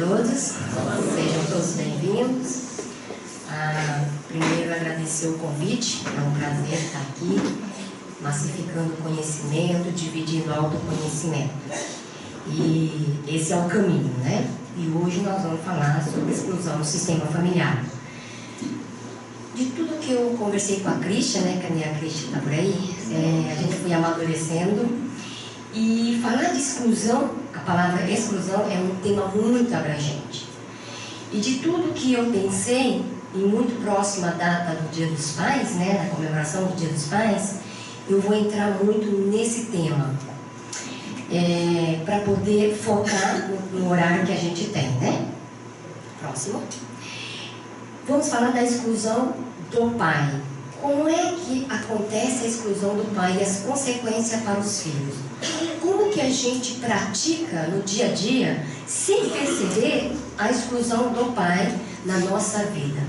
todos, sejam todos bem-vindos. Primeiro, agradecer o convite, é um prazer estar aqui, massificando o conhecimento, dividindo o autoconhecimento. E esse é o caminho, né? E hoje nós vamos falar sobre exclusão no sistema familiar. De tudo que eu conversei com a Cristian, né, que a minha Cristian está por aí, a gente foi amadurecendo. E falar de exclusão, a palavra exclusão é um tema muito abrangente. E de tudo que eu pensei, e muito próximo à data do Dia dos Pais, né, da comemoração do Dia dos Pais, eu vou entrar muito nesse tema, para poder focar no horário que a gente tem, né? Próximo. Vamos falar da exclusão do pai. Como é que acontece a exclusão do pai e as consequências para os filhos? Como que a gente pratica no dia a dia, sem perceber a exclusão do pai na nossa vida?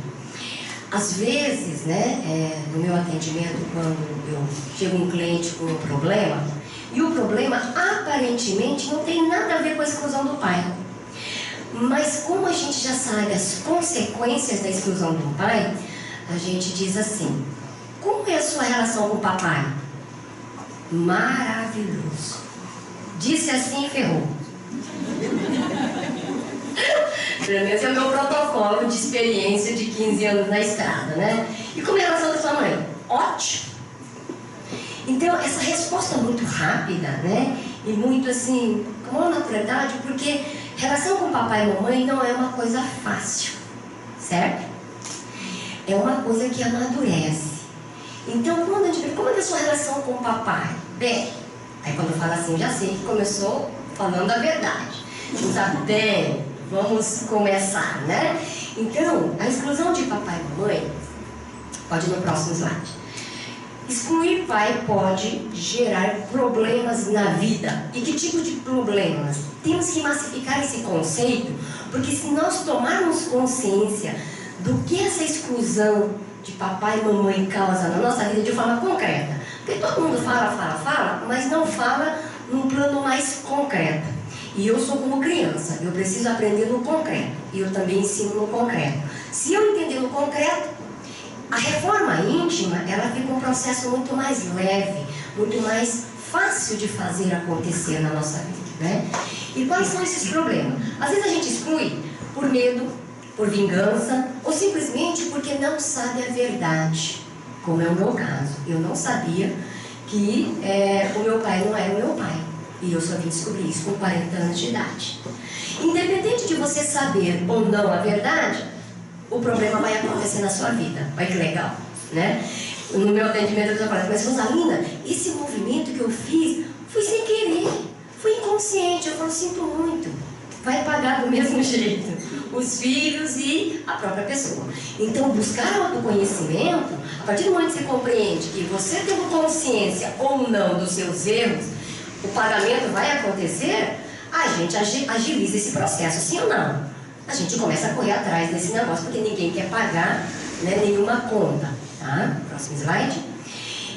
Às vezes, né, no meu atendimento, quando eu chego um cliente com um problema, e o problema aparentemente não tem nada a ver com a exclusão do pai. Mas como a gente já sabe as consequências da exclusão do pai, a gente diz assim: como é a sua relação com o papai? Maravilhoso. Disse assim e ferrou. Pelo menos é o meu protocolo de experiência de 15 anos na estrada, né? E como é a relação da sua mãe? Ótimo. Então, essa resposta é muito rápida, né? E muito assim, com uma naturalidade, porque relação com papai e mamãe não é uma coisa fácil, certo? É uma coisa que amadurece. Então, quando a gente pergunta, como é a sua relação com o papai? Bem, aí quando eu falo assim, já sei que começou falando a verdade. Então, bem, vamos começar, né? Então, a exclusão de papai e mamãe, pode ir no próximo slide. Excluir pai pode gerar problemas na vida. E que tipo de problemas? Temos que massificar esse conceito, porque se nós tomarmos consciência do que essa exclusão de papai e mamãe causa na nossa vida de forma concreta. Porque todo mundo fala, mas não fala num plano mais concreto. E eu sou como criança, eu preciso aprender no concreto. E eu também ensino no concreto. Se eu entender no concreto, a reforma íntima, ela fica um processo muito mais leve, muito mais fácil de fazer acontecer na nossa vida, né? E quais são esses problemas? Às vezes a gente exclui por medo, por vingança, ou simplesmente porque não sabe a verdade, como é o meu caso. Eu não sabia que o meu pai não era o meu pai, e eu só vim descobrir isso com 40 anos de idade. Independente de você saber ou não a verdade, o problema vai acontecer na sua vida. Olha que legal, né? No meu atendimento eu estou falando, mas Rosalina, esse movimento que eu fiz foi sem querer, foi inconsciente. Eu falo, sinto muito, vai pagar do mesmo jeito os filhos e a própria pessoa. Então, buscar autoconhecimento, a partir do momento que você compreende que você tendo consciência ou não dos seus erros, o pagamento vai acontecer, a gente agiliza esse processo, sim ou não? A gente começa a correr atrás desse negócio, porque ninguém quer pagar, né, nenhuma conta, tá? Próximo slide.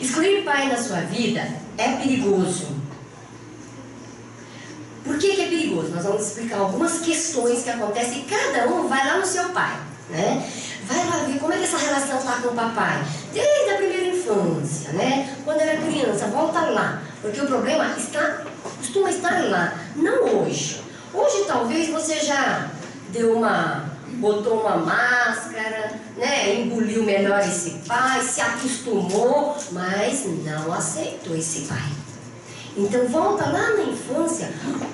Excluir pai na sua vida é perigoso. Por que é perigoso? Nós vamos explicar algumas questões que acontecem e cada um vai lá no seu pai, né? Vai lá ver como é que essa relação está com o papai, desde a primeira infância, né? Quando era criança, volta lá, porque o problema costuma estar lá, não hoje. Hoje talvez você já botou uma máscara, né? Engoliu melhor esse pai, se acostumou, mas não aceitou esse pai. Então volta lá na infância,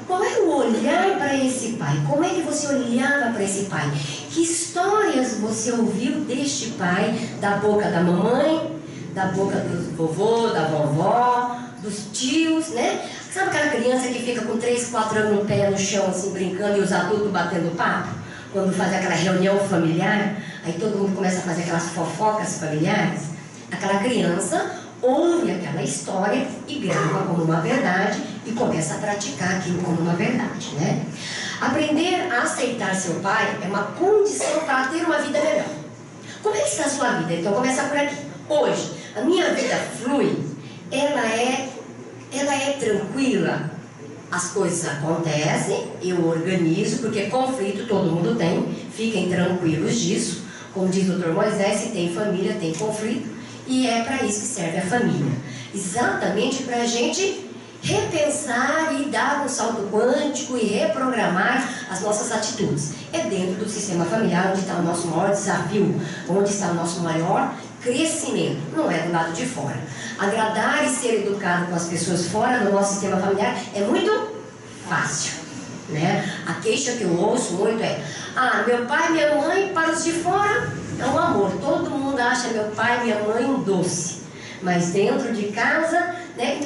qual é o olhar para esse pai? Como é que você olhava para esse pai? Que histórias você ouviu deste pai, da boca da mamãe, da boca do vovô, da vovó, dos tios, né? Sabe aquela criança que fica com 3, 4 anos no pé no chão, assim, brincando, e os adultos batendo papo? Quando faz aquela reunião familiar, aí todo mundo começa a fazer aquelas fofocas familiares. Aquela criança ouve aquela história e grava como uma verdade e começa a praticar aquilo como uma verdade, né? Aprender a aceitar seu pai é uma condição para ter uma vida melhor. Como é que está a sua vida? Então começa por aqui. Hoje, a minha vida flui, ela é tranquila, as coisas acontecem, eu organizo, porque conflito todo mundo tem, fiquem tranquilos disso. Como diz o Dr. Moisés, se tem família, tem conflito, e é para isso que serve a família. Exatamente para a gente repensar e dar um salto quântico e reprogramar as nossas atitudes. É dentro do sistema familiar onde está o nosso maior desafio, onde está o nosso maior crescimento, não é do lado de fora. Agradar e ser educado com as pessoas fora do nosso sistema familiar é muito fácil, né? A queixa que eu ouço muito é: ah, meu pai e minha mãe, para os de fora, é um amor. Todo mundo acha meu pai e minha mãe um doce. Mas dentro de casa, né?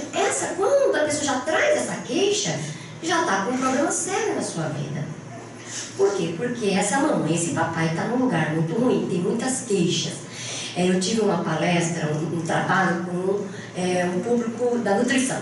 Quando a pessoa já traz essa queixa, já está com um problema sério na sua vida. Por quê? Porque essa mamãe, esse papai está num lugar muito ruim, tem muitas queixas. Eu tive uma palestra, um trabalho com um público da nutrição.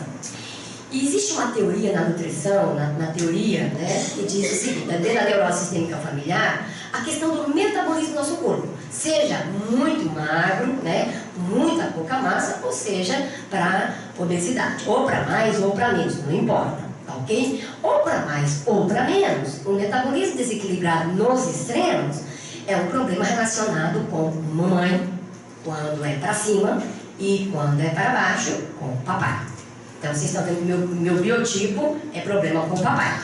E existe uma teoria na nutrição, na teoria, né, que diz o seguinte: dentro da neurose sistêmica familiar, a questão do metabolismo do nosso corpo, seja muito magro, né, muita pouca massa, ou seja, para obesidade, ou para mais ou para menos, não importa, tá ok? Ou para mais ou para menos, o metabolismo desequilibrado nos extremos é um problema relacionado com mamãe, quando é para cima, e quando é para baixo, com o papai. Então vocês estão vendo que meu biotipo é problema com o papai.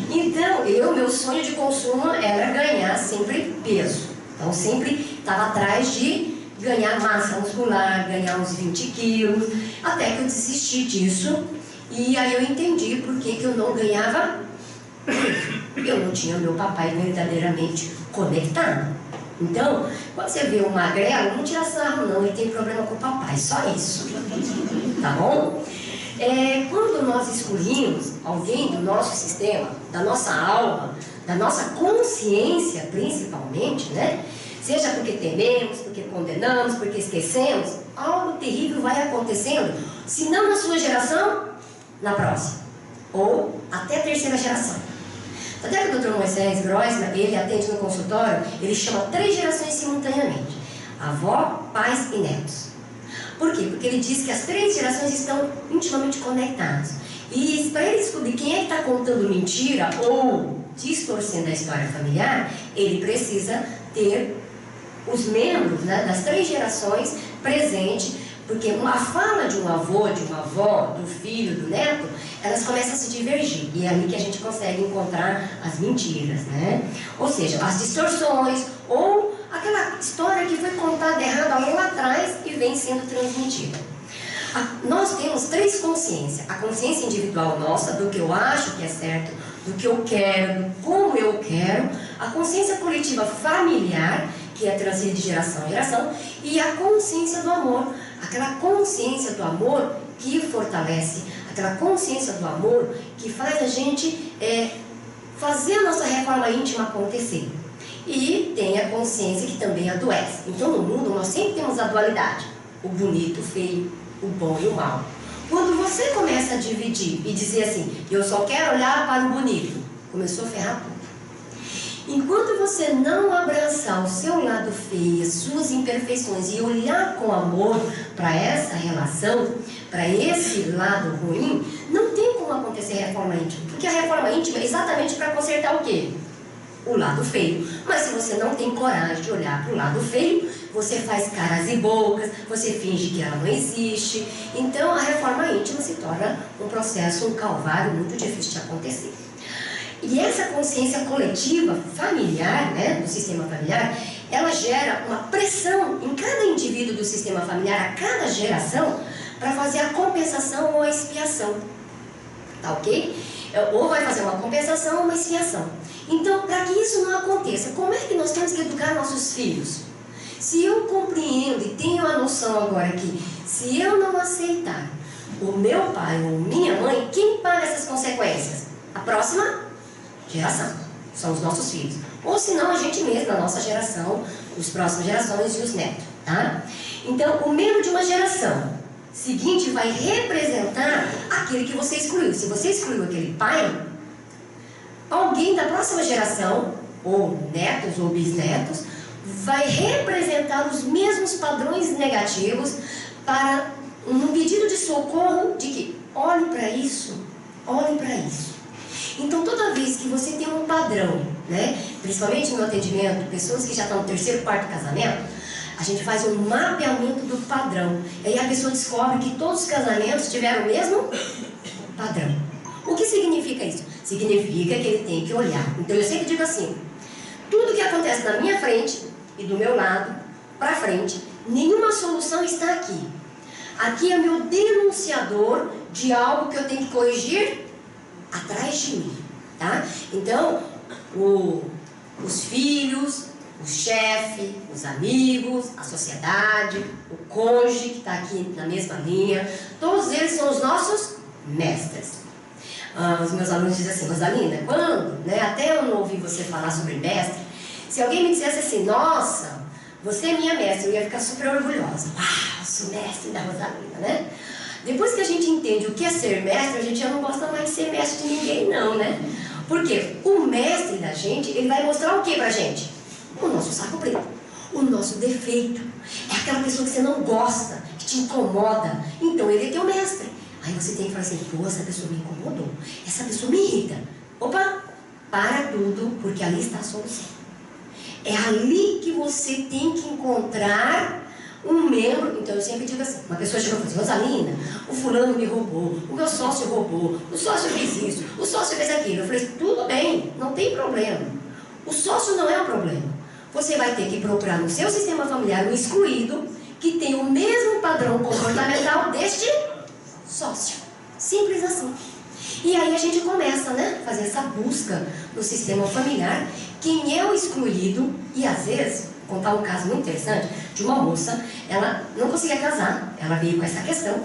Então, meu sonho de consumo era ganhar sempre peso. Então sempre estava atrás de ganhar massa muscular, ganhar uns 20 quilos, até que eu desisti disso. E aí eu entendi por que eu não ganhava. Eu não tinha meu papai verdadeiramente conectado. Então, quando você vê um magrelo, não tira sarro não, ele tem problema com o papai, só isso. Tá bom? Quando nós excluímos alguém do nosso sistema, da nossa alma, da nossa consciência principalmente, né? Seja porque tememos, porque condenamos, porque esquecemos, algo terrível vai acontecendo, se não na sua geração, na próxima, ou até a terceira geração. Até que o Dr. Moisés Grossman, ele atende no consultório, ele chama 3 gerações simultaneamente: avó, pais e netos. Por quê? Porque ele diz que as 3 gerações estão intimamente conectadas. E para ele descobrir quem é que está contando mentira ou distorcendo a história familiar, ele precisa ter os membros, né, das 3 gerações presentes, porque a fala de um avô, de uma avó, do filho, do neto, elas começam a se divergir. E é ali que a gente consegue encontrar as mentiras, né? Ou seja, as distorções ou aquela história que foi contada errada lá atrás e vem sendo transmitida. Nós temos 3 consciências: a consciência individual nossa, do que eu acho que é certo, do que eu quero, do como eu quero; a consciência coletiva familiar, que é transferida de geração em geração; e a consciência do amor, aquela consciência do amor que fortalece, aquela consciência do amor que faz a gente fazer a nossa reforma íntima acontecer. E tem a consciência que também adoece. Então no mundo nós sempre temos a dualidade: o bonito, o feio, o bom e o mal. Quando você começa a dividir e dizer assim: eu só quero olhar para o bonito, começou a ferrar tudo. Enquanto você não abraçar o seu lado feio, as suas imperfeições, e olhar com amor para essa relação, para esse lado ruim, não tem como acontecer reforma íntima. Porque a reforma íntima é exatamente para consertar o quê? O lado feio. Mas se você não tem coragem de olhar para o lado feio, você faz caras e bocas, você finge que ela não existe. Então a reforma íntima se torna um processo, um calvário muito difícil de acontecer. E essa consciência coletiva, familiar, né, do sistema familiar, ela gera uma pressão em cada indivíduo do sistema familiar, a cada geração, para fazer a compensação ou a expiação. Tá ok? Ou vai fazer uma compensação ou uma expiação. Então, para que isso não aconteça, como é que nós temos que educar nossos filhos? Se eu compreendo e tenho a noção agora que, se eu não aceitar o meu pai ou minha mãe, quem paga essas consequências? A próxima geração, são os nossos filhos. Ou senão a gente mesmo, a nossa geração, as próximas gerações e os netos, tá? Então, o membro de uma geração seguinte vai representar aquele que você excluiu. Se você excluiu aquele pai, alguém da próxima geração, ou netos ou bisnetos, vai representar os mesmos padrões negativos para um pedido de socorro de quê? olhe para isso, olhe para isso. Então, toda vez que você tem um padrão, né, principalmente no meu atendimento, pessoas que já estão no terceiro, quarto casamento, a gente faz um mapeamento do padrão. E aí a pessoa descobre que todos os casamentos tiveram o mesmo padrão. O que significa isso? Significa que ele tem que olhar. Então eu sempre digo assim, tudo que acontece na minha frente e do meu lado, para frente, nenhuma solução está aqui. Aqui é meu denunciador de algo que eu tenho que corrigir atrás de mim, tá? Então, os filhos, o chefe, os amigos, a sociedade, o cônjuge que está aqui na mesma linha, todos eles são os nossos mestres. Os meus alunos dizem assim, Rosalinda, quando, né, até eu não ouvi você falar sobre mestre, se alguém me dissesse assim, nossa, você é minha mestre, eu ia ficar super orgulhosa. Uau, sou mestre da Rosalinda, né? Depois que a gente entende o que é ser mestre, a gente já não gosta mais de ser mestre de ninguém não, né? Porque o mestre da gente, ele vai mostrar o que pra gente? O nosso saco preto, o nosso defeito. É aquela pessoa que você não gosta, que te incomoda. Então ele é teu mestre. Aí você tem que falar assim, pô, essa pessoa me incomodou, essa pessoa me irrita. Opa, para tudo, porque ali está a solução. É ali que você tem que encontrar um membro. Então eu sempre digo assim, uma pessoa chegou e falou assim, Rosalinda, o fulano me roubou, o meu sócio roubou, o sócio fez isso, o sócio fez aquilo. Eu falei, tudo bem, não tem problema. O sócio não é o problema. Você vai ter que procurar no seu sistema familiar um excluído que tem o mesmo padrão comportamental deste sócio. Simples assim. E aí a gente começa, né, a fazer essa busca no sistema familiar. Quem é o excluído? E às vezes, vou contar um caso muito interessante de uma moça, ela não conseguia casar, ela veio com essa questão,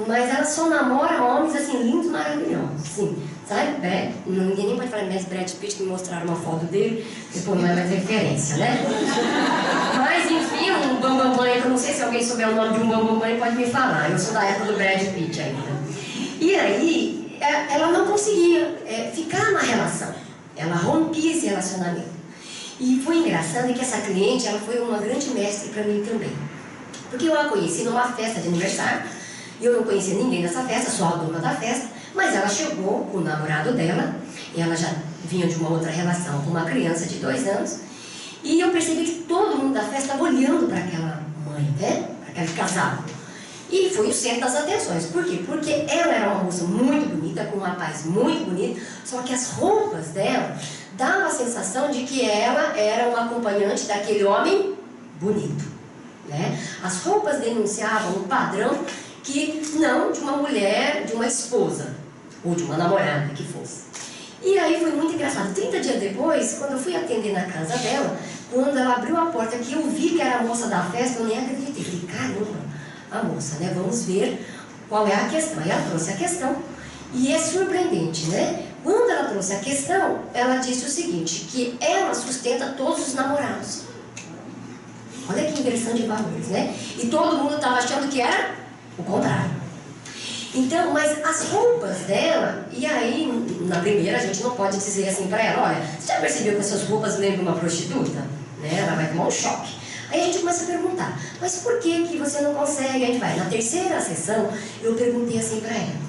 mas ela só namora homens assim, lindos, maravilhosos, assim, sabe? Ninguém nem pode falar, mas Brad Pitt, que me mostraram uma foto dele, depois não é mais referência, né? Mas enfim, um bambambam, que eu não sei se alguém souber o nome de um bambambam, pode me falar, eu sou da época do Brad Pitt ainda. E aí, ela não conseguia ficar na relação, ela rompia esse relacionamento. E foi engraçado que essa cliente, ela foi uma grande mestre para mim também. Porque eu a conheci numa festa de aniversário, e eu não conhecia ninguém nessa festa, só a dona da festa, mas ela chegou com o namorado dela, e ela já vinha de uma outra relação com uma criança de 2 anos, e eu percebi que todo mundo da festa estava olhando para aquela mãe, né? Para aquele casal. E foi o centro das atenções. Por quê? Porque ela era uma moça muito bonita, com um rapaz muito bonito, só que as roupas dela davam a sensação de que ela era uma acompanhante daquele homem bonito, né? As roupas denunciavam um padrão que não de uma mulher, de uma esposa, ou de uma namorada que fosse. E aí foi muito engraçado. 30 dias depois, quando eu fui atender na casa dela, quando ela abriu a porta, que eu vi que era a moça da festa, eu nem acreditei. Falei, caramba, a moça, né? Vamos ver qual é a questão. Aí ela trouxe a questão, e é surpreendente, né? Quando ela trouxe a questão, ela disse o seguinte, que ela sustenta todos os namorados. Olha que inversão de valores, né? E todo mundo estava achando que era o contrário. Então, mas as roupas dela, e aí, na primeira, a gente não pode dizer assim para ela, olha, você já percebeu que essas roupas lembram uma prostituta? Né? Ela vai tomar um choque. Aí a gente começa a perguntar, mas por que você não consegue? A gente vai, na terceira sessão, eu perguntei assim para ela,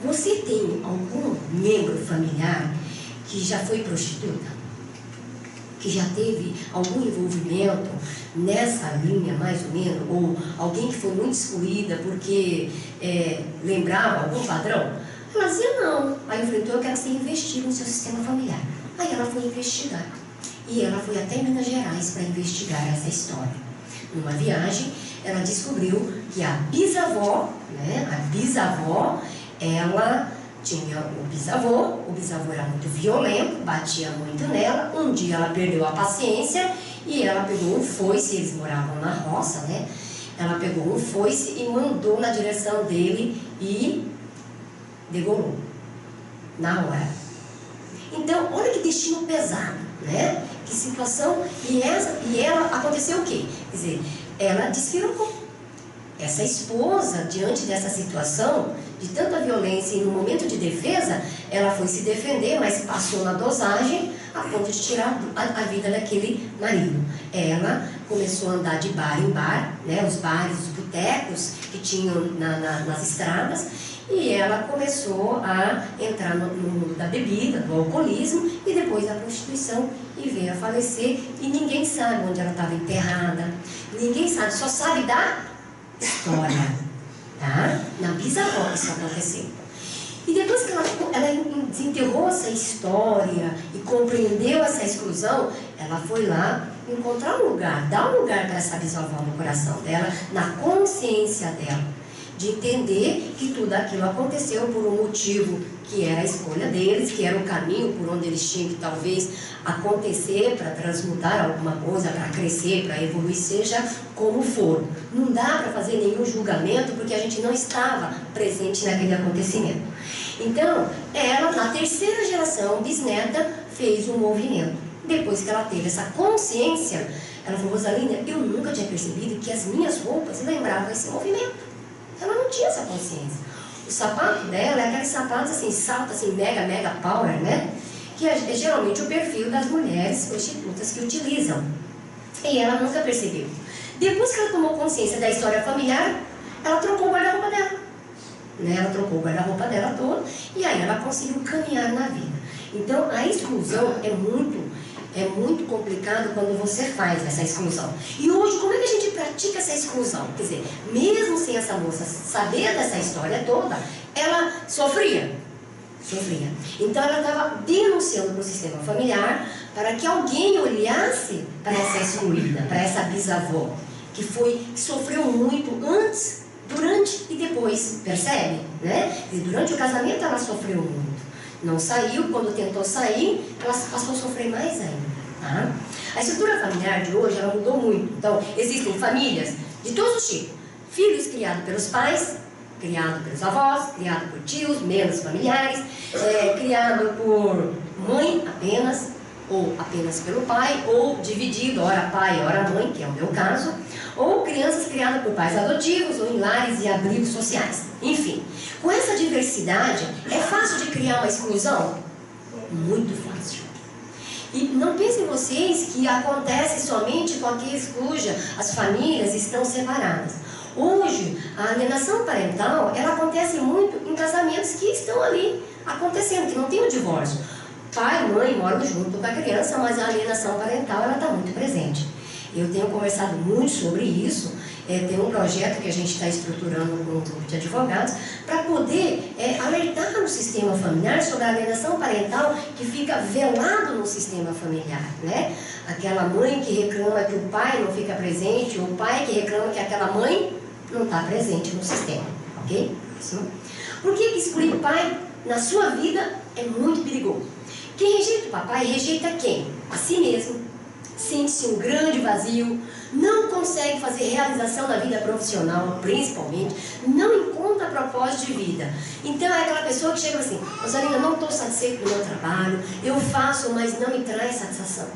você tem algum membro familiar que já foi prostituta? Que já teve algum envolvimento nessa linha, mais ou menos? Ou alguém que foi muito excluída porque lembrava algum padrão? Ela dizia não. Aí eu falei, então eu quero que você investigue no seu sistema familiar. Aí ela foi investigar. E ela foi até Minas Gerais para investigar essa história. Numa viagem, ela descobriu que a bisavó, né, ela tinha o bisavô era muito violento, batia muito nela. Um dia ela perdeu a paciência e ela pegou um foice, eles moravam na roça, né? Ela pegou um foice e mandou na direção dele e degolou na hora. Então, olha que destino pesado, né? Que situação. E ela aconteceu o quê? Quer dizer, ela desfirocou. Essa esposa, diante dessa situação, de tanta violência e no momento de defesa, ela foi se defender, mas passou na dosagem a ponto de tirar a vida daquele marido. Ela começou a andar de bar em bar, né, os bares, os botecos que tinham nas estradas, E ela começou a entrar no mundo da bebida, do alcoolismo e depois da prostituição e veio a falecer. E ninguém sabe onde ela estava enterrada, ninguém sabe, só sabe da história, tá? Na bisavó isso aconteceu. E depois que ela desenterrou essa história e compreendeu essa exclusão, ela foi lá encontrar um lugar, dar um lugar para essa bisavó no coração dela, na consciência dela, de entender que tudo aquilo aconteceu por um motivo que era a escolha deles, que era o caminho por onde eles tinham que talvez acontecer para transmutar alguma coisa, para crescer, para evoluir, seja como for. Não dá para fazer nenhum julgamento porque a gente não estava presente naquele acontecimento. Então, ela, na terceira geração, bisneta, fez um movimento. Depois que ela teve essa consciência, ela falou: Rosalina, eu nunca tinha percebido que as minhas roupas lembravam esse movimento. Ela não tinha essa consciência. O sapato dela é aqueles sapatos assim, salto assim, mega power, né? Que é geralmente o perfil das mulheres prostitutas que utilizam. E ela nunca percebeu. Depois que ela tomou consciência da história familiar, ela trocou o guarda-roupa dela. Né? Ela trocou o guarda-roupa dela todo e aí ela conseguiu caminhar na vida. Então a exclusão é muito complicado quando você faz essa exclusão. E hoje, como é que a gente pratica essa exclusão? Quer dizer, mesmo sem essa moça saber dessa história toda, ela sofria. Então ela estava denunciando para o sistema familiar para que alguém olhasse para essa excluída, para essa bisavó, que sofreu muito antes, durante e depois, percebe? Né? E durante o casamento ela sofreu muito. Não saiu, quando tentou sair, ela passou a sofrer mais ainda. Tá? A estrutura familiar de hoje, ela mudou muito. Então, existem famílias de todos os tipos. Filhos criados pelos pais, criados pelos avós, criados por tios, menos familiares, criado por mãe apenas, ou apenas pelo pai, ou dividido, ora pai, ora mãe, que é o meu caso, ou crianças criadas por pais adotivos, ou em lares e abrigos sociais. Enfim, com essa diversidade, é fácil de criar uma exclusão? Muito fácil. E não pensem vocês que acontece somente com aqueles as famílias estão separadas. Hoje, a alienação parental, ela acontece muito em casamentos que estão ali acontecendo, que não tem o divórcio. Pai e mãe moram junto com a criança, mas a alienação parental, ela está muito presente. Eu tenho conversado muito sobre isso. Tem um projeto que a gente está estruturando com um grupo de advogados para poder alertar no sistema familiar sobre a alienação parental que fica velado no sistema familiar, né? Aquela mãe que reclama que o pai não fica presente, ou o pai que reclama que aquela mãe não está presente no sistema, ok? Por que excluir o pai na sua vida é muito perigoso? Quem rejeita o papai rejeita quem? A si mesmo. Sente-se um grande vazio, não consegue fazer realização na vida profissional, principalmente, não encontra propósito de vida. Então é aquela pessoa que chega assim: Rosalina, não estou satisfeito com o meu trabalho, eu faço, mas não me traz satisfação.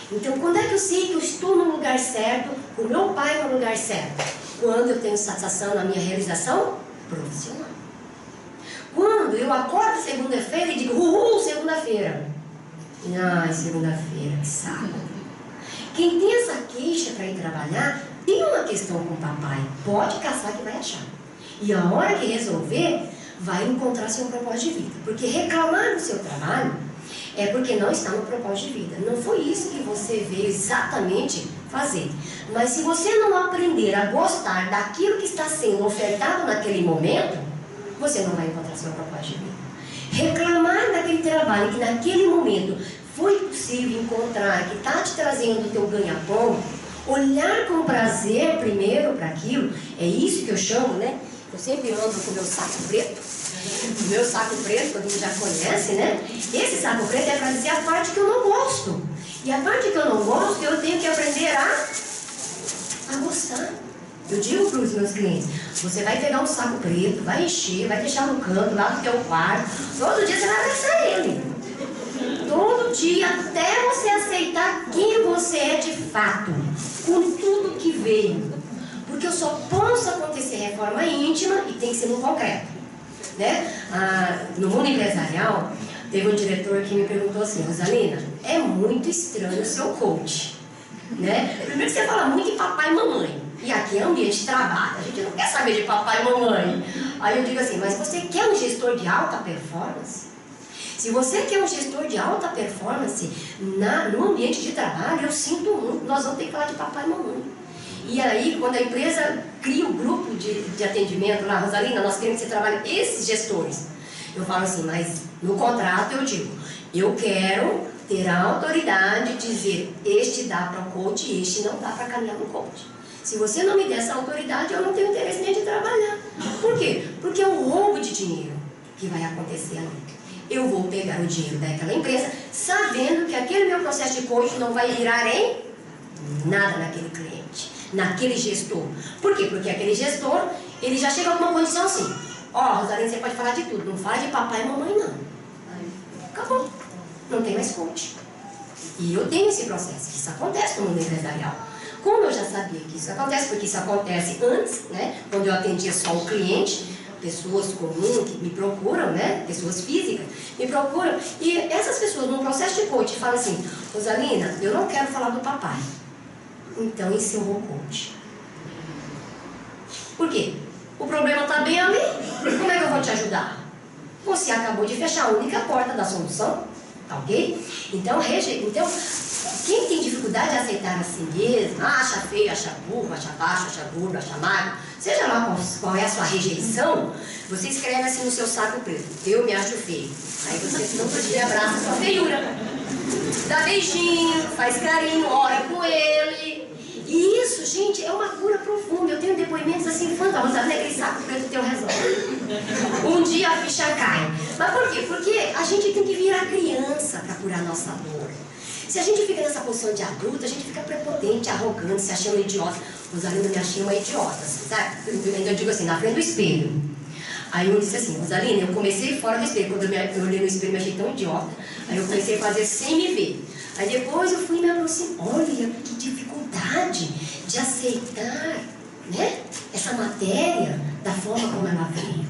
Então quando é que eu sei que eu estou no lugar certo, com o meu pai no lugar certo? Quando eu tenho satisfação na minha realização profissional. Quando eu acordo segunda-feira e digo: uhul, segunda-feira. Ai, segunda-feira, que saco. Quem tem essa queixa para ir trabalhar, tem uma questão com o papai. Pode caçar que vai achar. E a hora que resolver, vai encontrar seu propósito de vida. Porque reclamar do seu trabalho é porque não está no propósito de vida. Não foi isso que você veio exatamente fazer. Mas se você não aprender a gostar daquilo que está sendo ofertado naquele momento, você não vai encontrar seu propósito de vida. Reclamar daquele trabalho que naquele momento foi possível encontrar, que está te trazendo o teu ganha-pão, olhar com prazer primeiro para aquilo, é isso que eu chamo, né? Eu sempre ando com o meu saco preto. O meu saco preto, todo mundo já conhece, né? Esse saco preto é para dizer a parte que eu não gosto. E a parte que eu não gosto, eu tenho que aprender a gostar. Eu digo para os meus clientes: você vai pegar um saco preto, vai encher, vai deixar no canto, lá do teu quarto, todo dia você vai abraçar ele. Todo dia, até você aceitar quem você é de fato, com tudo que veio. Porque eu só posso acontecer reforma íntima e tem que ser no concreto, né? No mundo empresarial, teve um diretor que me perguntou assim: Rosalina, é muito estranho o seu coach, né? Primeiro que você fala muito em papai e mamãe, e aqui é ambiente de trabalho, a gente não quer saber de papai e mamãe. Aí eu digo assim, mas você quer um gestor de alta performance? Se você quer um gestor de alta performance no ambiente de trabalho, eu sinto muito, nós vamos ter que falar de papai e mamãe. E aí, quando a empresa cria o grupo de atendimento lá, Rosalina, nós queremos que você trabalhe esses gestores. Eu falo assim, mas no contrato eu digo, eu quero ter a autoridade de dizer, este dá para o coach e este não dá para caminhar no coach. Se você não me der essa autoridade, eu não tenho interesse nem de trabalhar. Por quê? Porque é um roubo de dinheiro que vai acontecer ali. Eu vou pegar o dinheiro daquela empresa, sabendo que aquele meu processo de coach não vai virar em nada naquele cliente, naquele gestor. Por quê? Porque aquele gestor, ele já chega com uma condição assim, Rosalina, você pode falar de tudo, não fala de papai e mamãe não. Acabou. Não tem mais coach. E eu tenho esse processo, que isso acontece no mundo empresarial. Como eu já sabia que isso acontece, porque isso acontece antes, né? Quando eu atendia só o cliente, pessoas comuns que me procuram, né? Pessoas físicas, me procuram. E essas pessoas, no processo de coach, falam assim, Rosalina, eu não quero falar do papai. Então encerrou o coach. Por quê? O problema está bem ali. Como é que eu vou te ajudar? Você acabou de fechar a única porta da solução, tá ok? Então, quem tem dificuldade de aceitar a si mesmo, acha feio, acha burro, acha baixo, acha gordo, acha magro, seja lá qual é a sua rejeição, você escreve assim no seu saco preto, eu me acho feio. Aí você todo dia abraça a sua feiura, dá beijinho, faz carinho, ora com ele. E isso, gente, é uma cura profunda. Eu tenho depoimentos assim fantásticos, aquele saco preto teu resolve. Um dia a ficha cai. Mas por quê? Porque a gente tem que virar criança para curar nossa dor. Se a gente fica nessa posição de adulto, a gente fica prepotente, arrogante, se achando idiota. Rosalina me achei uma idiota, sabe? Eu digo assim, na frente do espelho. Aí eu disse assim, Rosalina, eu comecei fora do espelho. Quando eu olhei no espelho, eu me achei tão idiota. Aí eu comecei a fazer sem me ver. Aí depois eu fui me aproximar. Olha que dificuldade de aceitar, né, essa matéria da forma como ela veio.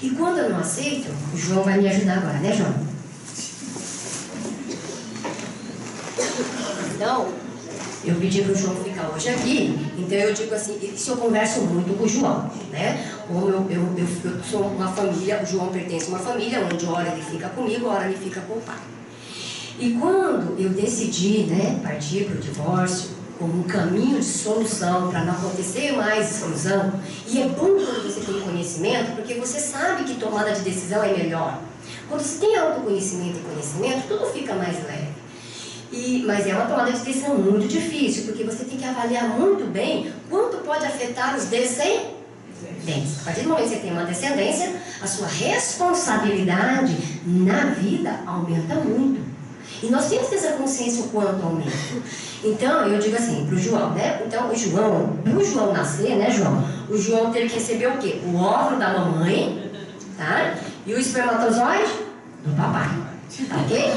E quando eu não aceito, o João vai me ajudar agora, né, João? Então, eu pedi para o João ficar hoje aqui, então eu digo assim, isso eu converso muito com o João, né? Como eu sou uma família, o João pertence a uma família, onde hora ele fica comigo, hora ele fica com o pai. E quando eu decidi, né, partir para o divórcio, como um caminho de solução para não acontecer mais exclusão, e é bom quando você tem conhecimento, porque você sabe que tomada de decisão é melhor. Quando você tem autoconhecimento e conhecimento, tudo fica mais leve. Mas é uma tomada de decisão muito difícil, porque você tem que avaliar muito bem quanto pode afetar os descendentes. A partir do momento que você tem uma descendência, a sua responsabilidade na vida aumenta muito. E nós temos que ter essa consciência o quanto aumenta. Então, eu digo assim, para o João, né? Então, o João nascer, né, João? O João teve que receber o quê? O óvulo da mamãe, tá? E o espermatozoide do papai, tá ok?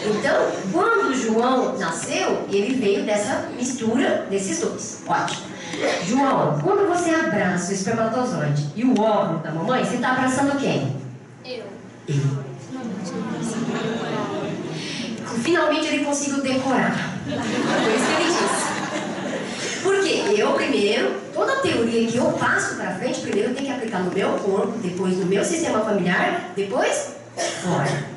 Então, quando o João nasceu, ele veio dessa mistura desses dois. Ótimo. João, quando você abraça o espermatozoide e o óvulo da mamãe, você está abraçando quem? Eu. Finalmente ele conseguiu decorar. Foi isso que ele disse. Porque eu primeiro, toda a teoria que eu passo para frente, primeiro eu tenho que aplicar no meu corpo, depois no meu sistema familiar, depois fora.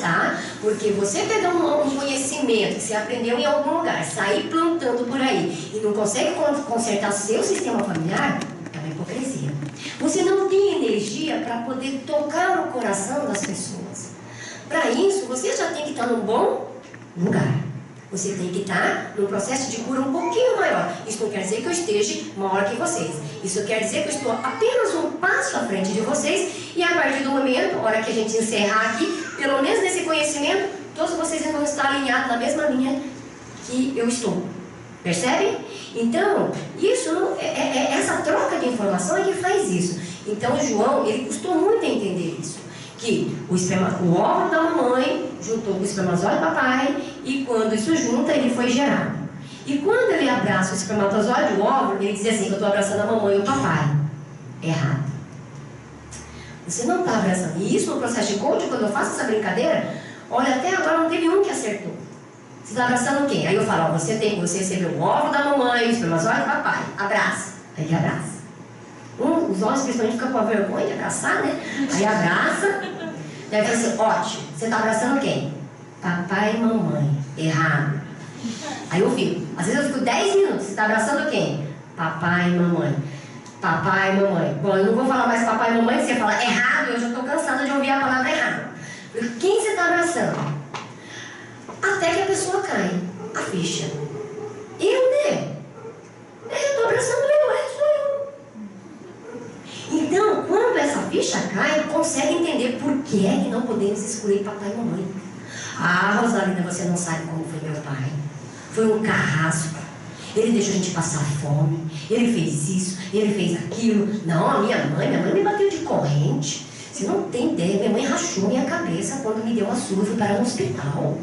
Tá? Porque você pegar um conhecimento que você aprendeu em algum lugar, sair plantando por aí e não consegue consertar seu sistema familiar, é uma hipocrisia. Você não tem energia para poder tocar o coração das pessoas. Para isso, você já tem que estar num bom lugar. Você tem que estar num processo de cura um pouquinho maior. Isso não quer dizer que eu esteja maior que vocês. Isso quer dizer que eu estou apenas um passo à frente de vocês. E a partir do momento, a hora que a gente encerrar aqui, pelo menos nesse conhecimento, todos vocês vão estar alinhados na mesma linha que eu estou. Percebem? Então, isso não, essa troca de informação é que faz isso. Então, o João, ele custou muito a entender isso. Que o óvulo da mamãe juntou com o espermatozoide do papai, e quando isso junta, ele foi gerado. E quando ele abraça o espermatozoide, o óvulo, ele diz assim, eu estou abraçando a mamãe e o papai. Errado. Você não está abraçando. E isso no processo de coaching, quando eu faço essa brincadeira, olha, até agora não teve um que acertou. Você está abraçando quem? Aí eu falo, ó, você recebeu o óvulo da mamãe, o espermatozoide do papai. Abraça. Aí ele abraça. Os homens principalmente ficam com a vergonha de abraçar, né? Aí abraça, daí fala assim, ótimo, você tá abraçando quem? Papai e mamãe. Errado. Aí eu fico, às vezes eu fico 10 minutos, você tá abraçando quem? Papai e mamãe. Papai e mamãe. Bom, eu não vou falar mais papai e mamãe, você fala errado, eu já estou cansada de ouvir a palavra errado. Quem você está abraçando? Até que a pessoa cai, a ficha. Eu, né? Eu estou abraçando sou eu. Então, quando essa ficha cai, consegue entender por que é que não podemos excluir papai e mamãe. Ah, Rosalinda, você não sabe como foi meu pai. Foi um carrasco. Ele deixou a gente passar fome, ele fez isso, ele fez aquilo. Não, a minha mãe me bateu de corrente. Você não tem ideia, minha mãe rachou minha cabeça quando me deu uma surra e fui parar no hospital.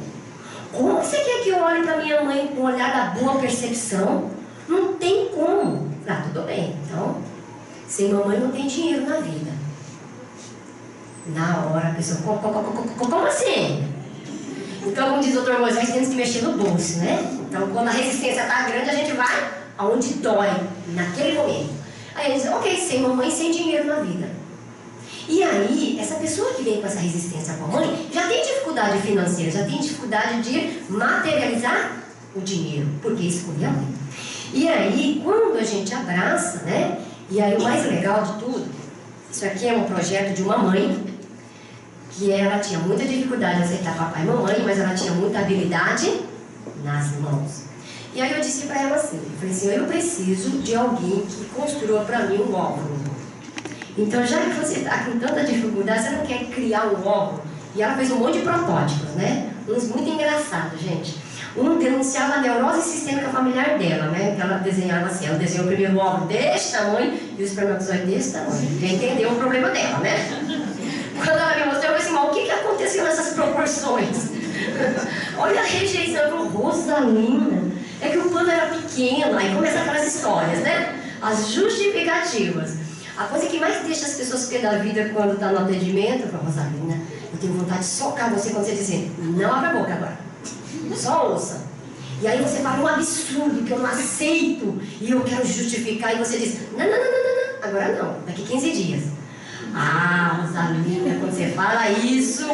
Como você quer que eu olhe para minha mãe com um olhar da boa percepção? Não tem como. Ah, tudo bem, então, sem mamãe não tem dinheiro na vida. Na hora a pessoa, como assim? Então, como diz o Dr. Moisés, temos que mexer no bolso, né? Então, quando a resistência está grande, a gente vai aonde dói, naquele momento. Aí ele diz, ok, sem mamãe, sem dinheiro na vida. E aí, essa pessoa que vem com essa resistência com a mãe, já tem dificuldade financeira, já tem dificuldade de materializar o dinheiro, porque escolheu a mãe. E aí, quando a gente abraça, né? E aí, o mais legal de tudo, isso aqui é um projeto de uma mãe, que ela tinha muita dificuldade de aceitar papai e mamãe, mas ela tinha muita habilidade nas mãos. E aí eu disse para ela assim, eu falei assim, eu preciso de alguém que construa para mim um óvulo. Então, já que você está com tanta dificuldade, você não quer criar um óvulo? E ela fez um monte de protótipos, né? Uns muito engraçados, gente. Um denunciava a neurose sistêmica familiar dela, né? Que ela desenhava assim, ela desenhou o primeiro óvulo desse tamanho e o espermatozoide desse tamanho. Já entendeu o problema dela, né? Quando ela me mostrou, eu falei assim, mas o que aconteceu nessas proporções? Olha a rejeição, eu falei, Rosalinda, é que o pano era pequeno, aí começam aquelas histórias, né? As justificativas. A coisa que mais deixa as pessoas pé da vida quando está no atendimento, eu falo, Rosalinda, eu tenho vontade de socar você quando você diz assim, não abre a boca agora, só ouça. E aí você fala um absurdo que eu não aceito e eu quero justificar, e você diz, não, agora não, daqui 15 dias. Ah, Rosalinda, quando você fala isso,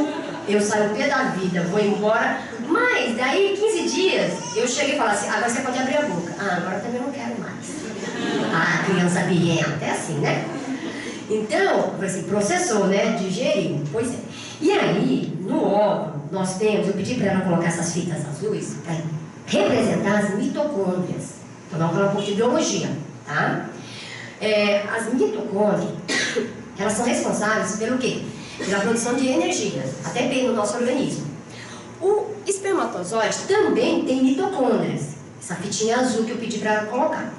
eu saio pé da vida, vou embora. Mas daí 15 dias eu chego e falo assim, agora você pode abrir a boca. Ah, agora também não quero mais. Ah, criança birrenta, é assim, né? Então, assim, processou, né? Digeriu, pois é. E aí, no óvulo, nós temos, eu pedi para ela colocar essas fitas azuis para representar as mitocôndrias. Então vamos falar um pouco de biologia, tá? As mitocôndrias, elas são responsáveis pelo quê? Pela produção de energia, até bem no nosso organismo. O espermatozoide também tem mitocôndrias, essa fitinha azul que eu pedi para ela colocar.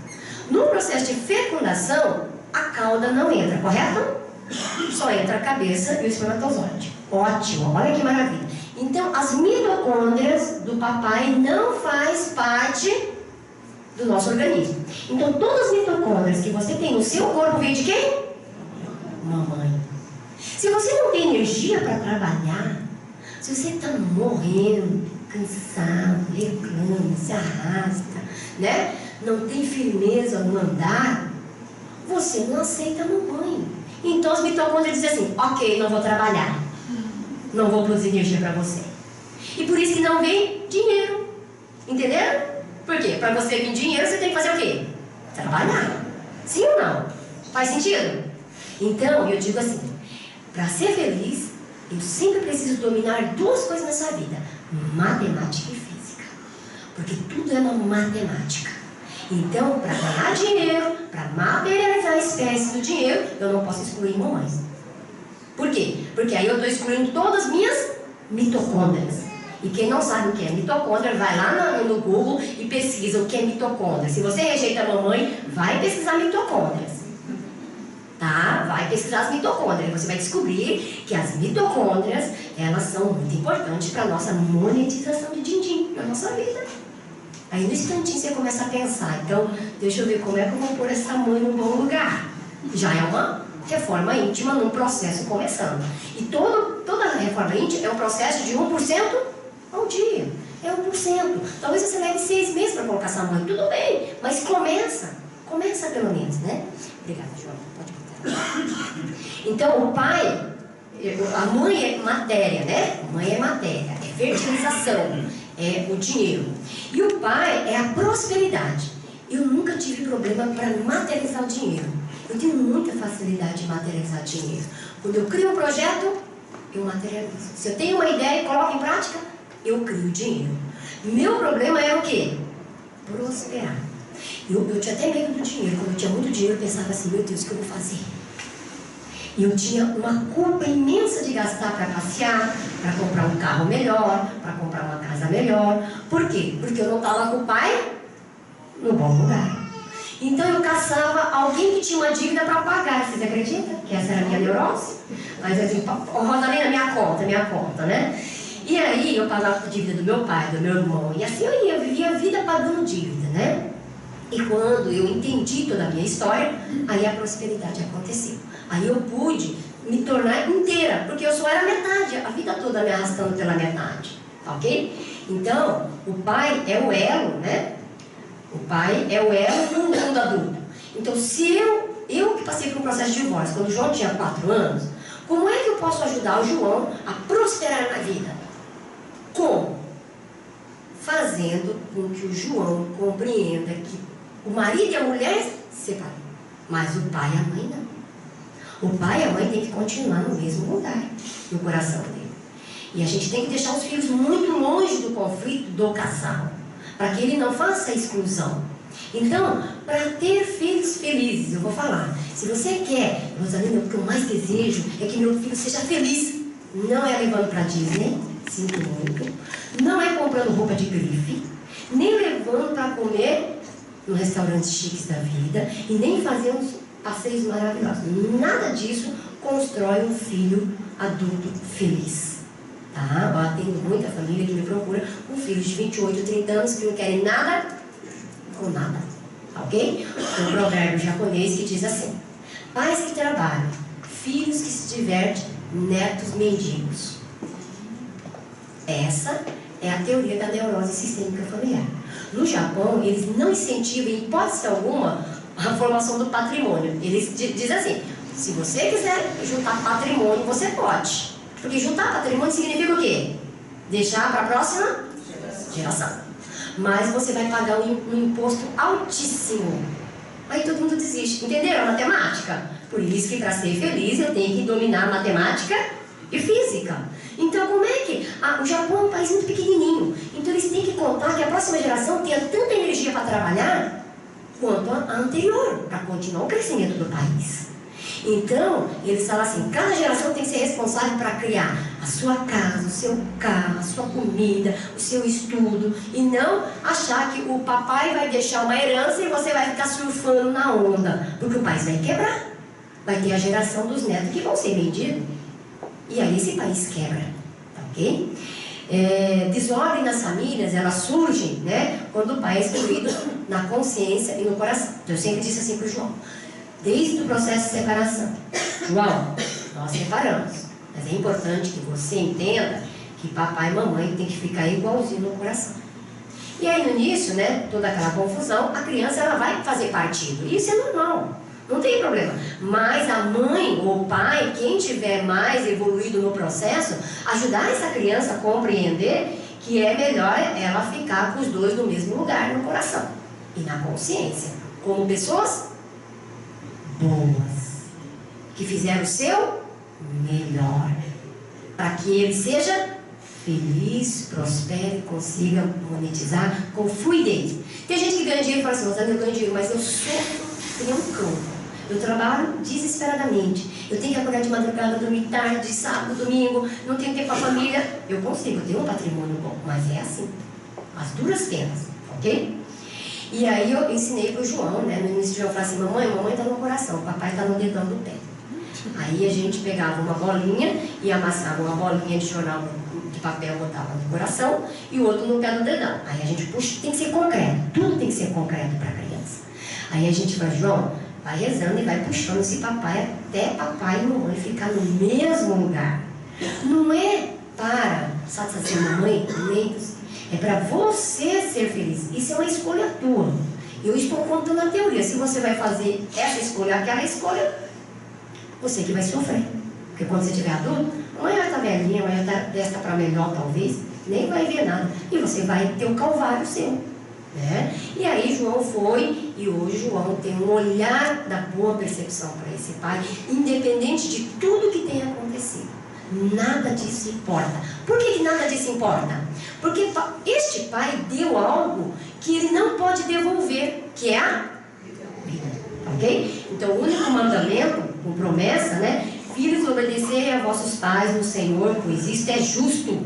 No processo de fecundação, a cauda não entra, correto? Só entra a cabeça e o espermatozoide. Ótimo, olha que maravilha. Então, as mitocôndrias do papai não faz parte do nosso organismo. Então, todas as mitocôndrias que você tem no seu corpo vêm de quem? Mamãe. Se você não tem energia para trabalhar, se você está morrendo, cansado, reclama, se arrasta, né? Não tem firmeza no andar, você não aceita a mamãe. Então as mitocôndrias dizem assim, ok, não vou trabalhar, não vou produzir energia para você. E por isso que não vem dinheiro, entenderam? Por quê? Para você vir dinheiro, você tem que fazer o quê? Trabalhar. Sim ou não? Faz sentido? Então, eu digo assim, para ser feliz, eu sempre preciso dominar duas coisas nessa vida, matemática e física. Porque tudo é uma matemática. Então, para ganhar dinheiro, para materializar a espécie do dinheiro, eu não posso excluir mamães. Por quê? Porque aí eu estou excluindo todas as minhas mitocôndrias. E quem não sabe o que é mitocôndria, vai lá no Google e pesquisa o que é mitocôndria. Se você rejeita a mamãe, vai pesquisar mitocôndrias. Tá? Vai pesquisar as mitocôndrias. Você vai descobrir que as mitocôndrias, elas são muito importantes para a nossa monetização de din-din na nossa vida. Aí no instantinho você começa a pensar, então, deixa eu ver como é que eu vou pôr essa mãe num bom lugar. Já é uma reforma íntima num processo começando. E toda reforma íntima é um processo de 1% ao dia. É 1%. Talvez você leve 6 meses para colocar essa mãe. Tudo bem, mas começa. Começa pelo menos, né? Obrigada, João. Pode contar. Então, o pai, a mãe é matéria, né? A mãe é matéria, é fertilização, é o dinheiro. E o pai é a prosperidade. Eu nunca tive problema para materializar o dinheiro. Eu tenho muita facilidade de materializar dinheiro. Quando eu crio um projeto, eu materializo. Se eu tenho uma ideia e coloco em prática, eu crio dinheiro. Meu problema era o quê? Prosperar. Eu tinha até medo do dinheiro. Quando eu tinha muito dinheiro, eu pensava assim, meu Deus, o que eu vou fazer? E eu tinha uma culpa imensa de gastar para passear, para comprar um carro melhor, para comprar uma casa melhor. Por quê? Porque eu não estava com o pai no bom lugar. Então eu caçava alguém que tinha uma dívida para pagar. Vocês acreditam? Que essa era a minha neurose? Mas assim, Rosalina, minha conta, né? E aí eu pagava a dívida do meu pai, do meu irmão. E assim eu vivia a vida pagando dívida, né? E quando eu entendi toda a minha história, aí a prosperidade aconteceu. Aí eu pude me tornar inteira, porque eu só era metade, a vida toda me arrastando pela metade, ok? Então, o pai é o elo, né? O pai é o elo no mundo adulto. Então, se eu que passei por um processo de divórcio, quando o João tinha 4 anos, como é que eu posso ajudar o João a prosperar na vida? Como? Fazendo com que o João compreenda que o marido e a mulher se separam, mas o pai e a mãe não. O pai e a mãe têm que continuar no mesmo lugar, no coração dele. E a gente tem que deixar os filhos muito longe do conflito do casal, para que ele não faça exclusão. Então, para ter filhos felizes, eu vou falar, se você quer, Rosalina, o que eu mais desejo é que meu filho seja feliz. Não é levando para Disney, sinto muito, não é comprando roupa de grife, nem levando para comer no restaurantes chiques da vida, e nem fazendo passeios maravilhosos. Nada disso constrói um filho adulto feliz. Tá? Eu tenho muita família que me procura com filhos de 28, 30 anos que não querem nada com nada. Ok? Tem um provérbio japonês que diz assim: pais que trabalham, filhos que se divertem, netos mendigos. Essa é a teoria da neurose sistêmica familiar. No Japão, eles não incentivam, em hipótese alguma, a formação do patrimônio. Eles dizem assim: se você quiser juntar patrimônio, você pode. Porque juntar patrimônio significa o quê? Deixar para a próxima geração. Mas você vai pagar um imposto altíssimo. Aí todo mundo desiste. Entenderam a matemática? Por isso que para ser feliz eu tenho que dominar matemática e física. Então como é que... o Japão é um país muito pequenininho. Então eles têm que contar que a próxima geração tenha tanta energia para trabalhar quanto a anterior, para continuar o crescimento do país. Então, eles falam assim, cada geração tem que ser responsável para criar a sua casa, o seu carro, a sua comida, o seu estudo, e não achar que o papai vai deixar uma herança e você vai ficar surfando na onda, porque o país vai quebrar. Vai ter a geração dos netos que vão ser vendidos, e aí esse país quebra, ok? Desordem nas famílias, elas surgem, né, quando o pai é excluído na consciência e no coração. Eu sempre disse assim para o João, desde o processo de separação: João, nós separamos, mas é importante que você entenda que papai e mamãe tem que ficar igualzinho no coração. E aí no início, né, toda aquela confusão, a criança ela vai fazer partido, isso é normal, não tem problema. Mas a mãe ou o pai, quem tiver mais evoluído no processo, ajudar essa criança a compreender que é melhor ela ficar com os dois no mesmo lugar, no coração e na consciência, como pessoas boas, que fizeram o seu melhor, para que ele seja feliz, prospere, consiga monetizar com fluidez. Tem gente que ganha dinheiro e fala assim, Rosalina, eu ganho dinheiro, mas eu sofro que nem um cão. Eu trabalho desesperadamente. Eu tenho que acordar de madrugada, dormir tarde, sábado, domingo, não tenho tempo para a família. Eu consigo, eu tenho um patrimônio bom, mas é assim, as duras penas, ok? E aí eu ensinei para o João, né? No início o João falou assim, mamãe está no coração, papai está no dedão do pé. Aí a gente pegava uma bolinha e amassava uma bolinha de jornal de papel, botava no coração e o outro no pé do dedão. Aí a gente puxa, tem que ser concreto, tudo tem que ser concreto para a criança. Aí a gente fala, João, vai rezando e vai puxando esse papai até papai e mamãe ficar no mesmo lugar. Não é para satisfazer a mamãe, nem é para você ser feliz. Isso é uma escolha tua. Eu estou contando a teoria. Se você vai fazer essa escolha, aquela escolha, você que vai sofrer. Porque quando você estiver adulto, amanhã está velhinha, amanhã está desta para melhor talvez, nem vai ver nada. E você vai ter o calvário seu. Né? E aí João foi, e hoje João tem um olhar da boa percepção para esse pai, independente de tudo que tenha acontecido. Nada disso importa. Por que nada disso importa? Porque este pai deu algo que ele não pode devolver, que é a vida. Ok? Então o único mandamento, com promessa, né? Filhos, obedecerem a vossos pais no Senhor, pois isto é justo.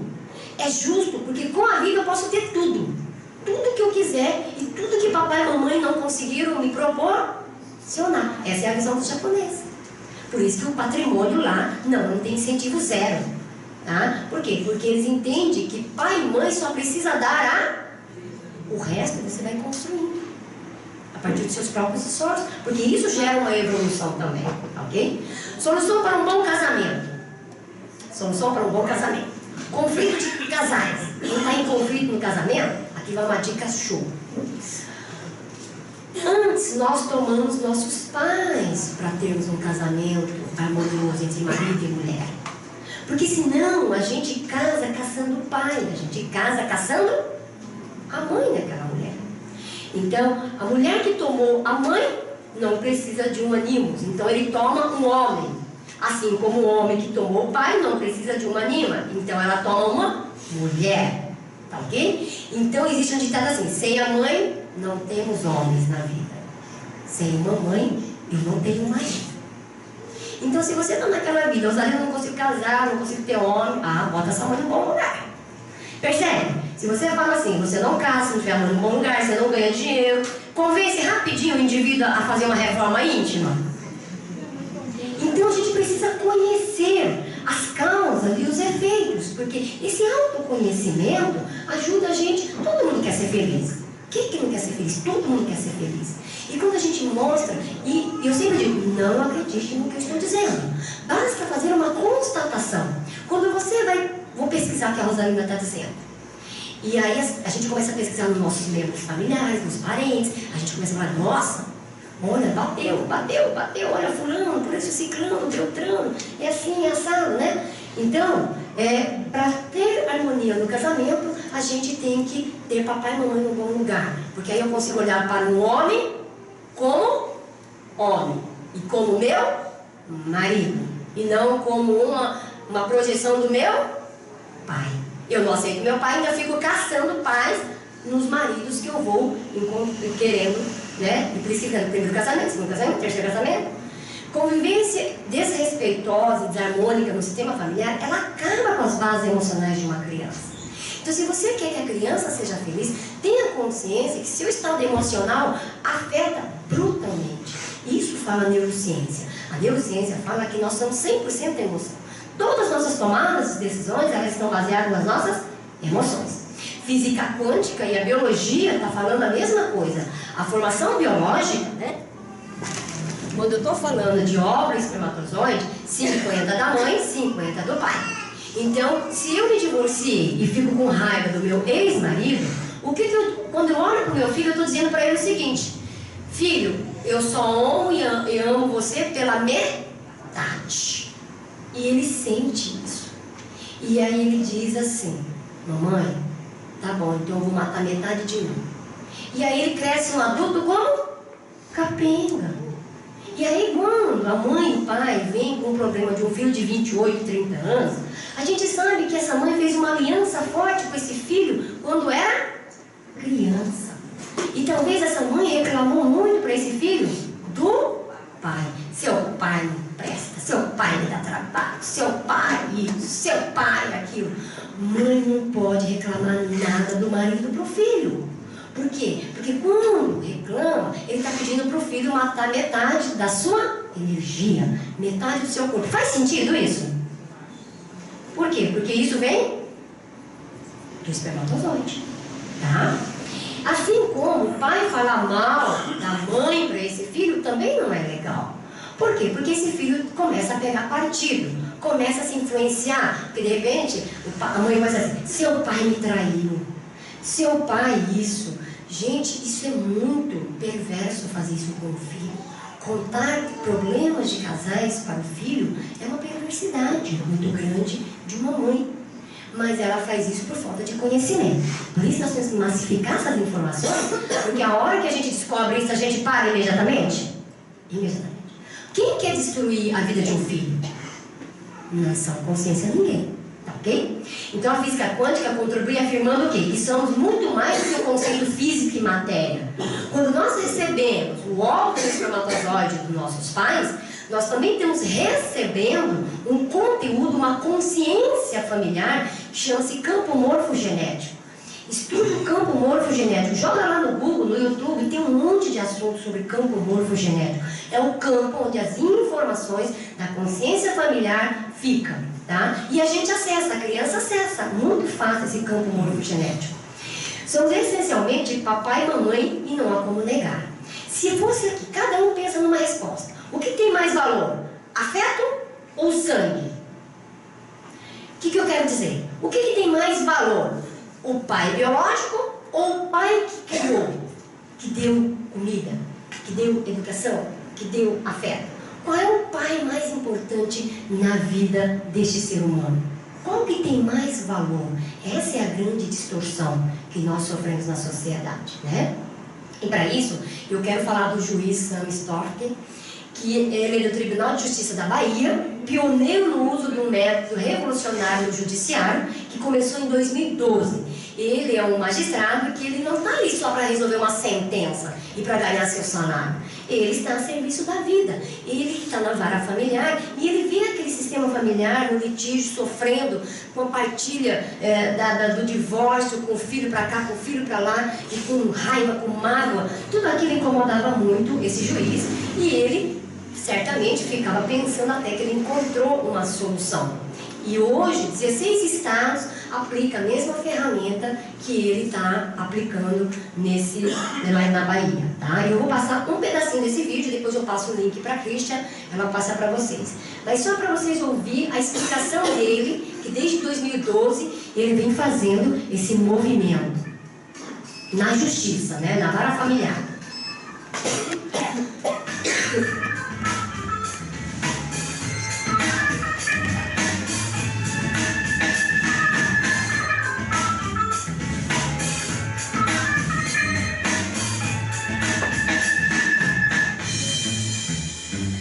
É justo, porque com a vida eu posso ter tudo. Tudo que eu quiser e tudo que papai e mamãe não conseguiram me proporcionar. Essa é a visão do japonês. Por isso que o patrimônio lá não tem incentivo zero. Tá? Por quê? Porque eles entendem que pai e mãe só precisa dar o resto você vai construindo a partir dos seus próprios esforços, porque isso gera uma evolução também, ok? Solução para um bom casamento. Solução para um bom casamento. Conflito de casais. Quem está em conflito no casamento, aqui vai uma dica show. Antes nós tomamos nossos pais para termos um casamento harmonioso entre marido e mulher. Porque senão a gente casa caçando o pai, a gente casa caçando a mãe daquela mulher. Então, a mulher que tomou a mãe não precisa de um animus, então ele toma um homem. Assim como o homem que tomou o pai não precisa de uma anima, então ela toma uma mulher. Tá ok? Então existe um ditado assim: sem a mãe não temos homens na vida. Sem uma mãe eu não tenho marido. Então se você está naquela vida, eu não consigo casar, não consigo ter homem, bota essa mãe no bom lugar. Percebe? Se você fala assim, você não casa, se não tiver mãe no bom lugar, você não ganha dinheiro, convence rapidinho o indivíduo a fazer uma reforma íntima. Então a gente precisa conhecer as causas e os efeitos, porque esse autoconhecimento ajuda a gente. Todo mundo quer ser feliz. Quem que não quer ser feliz? Todo mundo quer ser feliz. E quando a gente mostra, e eu sempre digo, não acredite no que eu estou dizendo. Basta fazer uma constatação. Quando você vai, vou pesquisar o que a Rosalina está dizendo. E aí a gente começa a pesquisar nos nossos membros familiares, nos parentes, a gente começa a falar, nossa, olha, bateu, olha fulano, por isso ciclano, beltrano, é assim, é assado, né? Então, para ter harmonia no casamento, a gente tem que ter papai e mamãe no bom lugar. Porque aí eu consigo olhar para um homem como homem e como meu marido. E não como uma projeção do meu pai. Eu não aceito meu pai, ainda fico caçando pais nos maridos que eu vou querendo, né? E precisando. Primeiro casamento, segundo casamento, terceiro casamento. Convivência desrespeitosa e desarmônica no sistema familiar, ela acaba com as bases emocionais de uma criança. Então, se você quer que a criança seja feliz, tenha consciência que seu estado emocional afeta brutalmente. Isso fala a neurociência. A neurociência fala que nós somos 100% emoção. Todas as nossas tomadas de decisões, elas estão baseadas nas nossas emoções. Física quântica e a biologia está falando a mesma coisa. A formação biológica, né? Quando eu estou falando de óvulo e espermatozoide, 50 da mãe, 50 do pai. Então, se eu me divorciei e fico com raiva do meu ex-marido, quando eu olho para o meu filho, eu estou dizendo para ele o seguinte: filho, eu só amo e amo você pela metade. E ele sente isso. E aí ele diz assim: mamãe, tá bom, então eu vou matar metade de mim. E aí ele cresce um adulto como capenga. E aí quando a mãe e o pai vêm com o problema de um filho de 28, 30 anos, a gente sabe que essa mãe fez uma aliança forte com esse filho quando era criança. E talvez essa mãe reclamou muito para esse filho do pai. Seu pai não presta, seu pai me dá trabalho, seu pai isso, seu pai aquilo. Mãe não pode reclamar nada do marido para o filho. Por quê? Porque quando reclama, ele está pedindo para o filho matar metade da sua energia, metade do seu corpo. Faz sentido isso? Por quê? Porque isso vem do espermatozoide, tá? Assim como o pai falar mal da mãe para esse filho também não é legal. Por quê? Porque esse filho começa a pegar partido, começa a se influenciar, porque de repente a mãe vai dizer assim: seu pai me traiu, seu pai isso. Gente, isso é muito perverso fazer isso com o filho. Contar problemas de casais para o filho é uma perversidade muito grande de uma mãe. Mas ela faz isso por falta de conhecimento. Por isso nós temos que massificar essas informações, porque a hora que a gente descobre isso, a gente para imediatamente. Imediatamente. Quem quer destruir a vida de um filho? Não é só consciência ninguém. Tá ok? Então a física quântica contribui afirmando o quê? Que somos muito mais do que o conceito físico e matéria. Quando nós recebemos o óvulo espermatozoide dos nossos pais, nós também estamos recebendo um conteúdo, uma consciência familiar que chama-se campo morfogenético. Estude o campo morfogenético, joga lá no Google, no YouTube, tem um monte de assuntos sobre campo morfogenético. É o campo onde as informações da consciência familiar ficam, tá? E a gente acessa, a criança acessa, muito fácil esse campo morfogenético. Somos essencialmente papai e mamãe e não há como negar. Se fosse aqui, cada um pensa numa resposta. O que tem mais valor? Afeto ou sangue? O que eu quero dizer? O que tem mais valor? O pai biológico ou o pai que criou? Que deu comida? Que deu educação? Que deu afeto? Qual é o pai mais importante na vida deste ser humano? Qual que tem mais valor? Essa é a grande distorção que nós sofremos na sociedade, né? E para isso, eu quero falar do juiz Sam Stork, que ele é do Tribunal de Justiça da Bahia, pioneiro no uso de um método revolucionário no judiciário, que começou em 2012. Ele é um magistrado que ele não está ali só para resolver uma sentença e para ganhar seu salário. Ele está a serviço da vida. Ele está na vara familiar e ele vê aquele sistema familiar no litígio, sofrendo com a partilha do divórcio, com o filho para cá, com o filho para lá, e com raiva, com mágoa. Tudo aquilo incomodava muito esse juiz e ele certamente ficava pensando até que ele encontrou uma solução. E hoje, 16 estados aplicam a mesma ferramenta que ele está aplicando na Bahia. Tá? Eu vou passar um pedacinho desse vídeo, depois eu passo o link para a Christian, ela vai passar para vocês. Mas só para vocês ouvir a explicação dele, que desde 2012 ele vem fazendo esse movimento na justiça, né? Na vara familiar.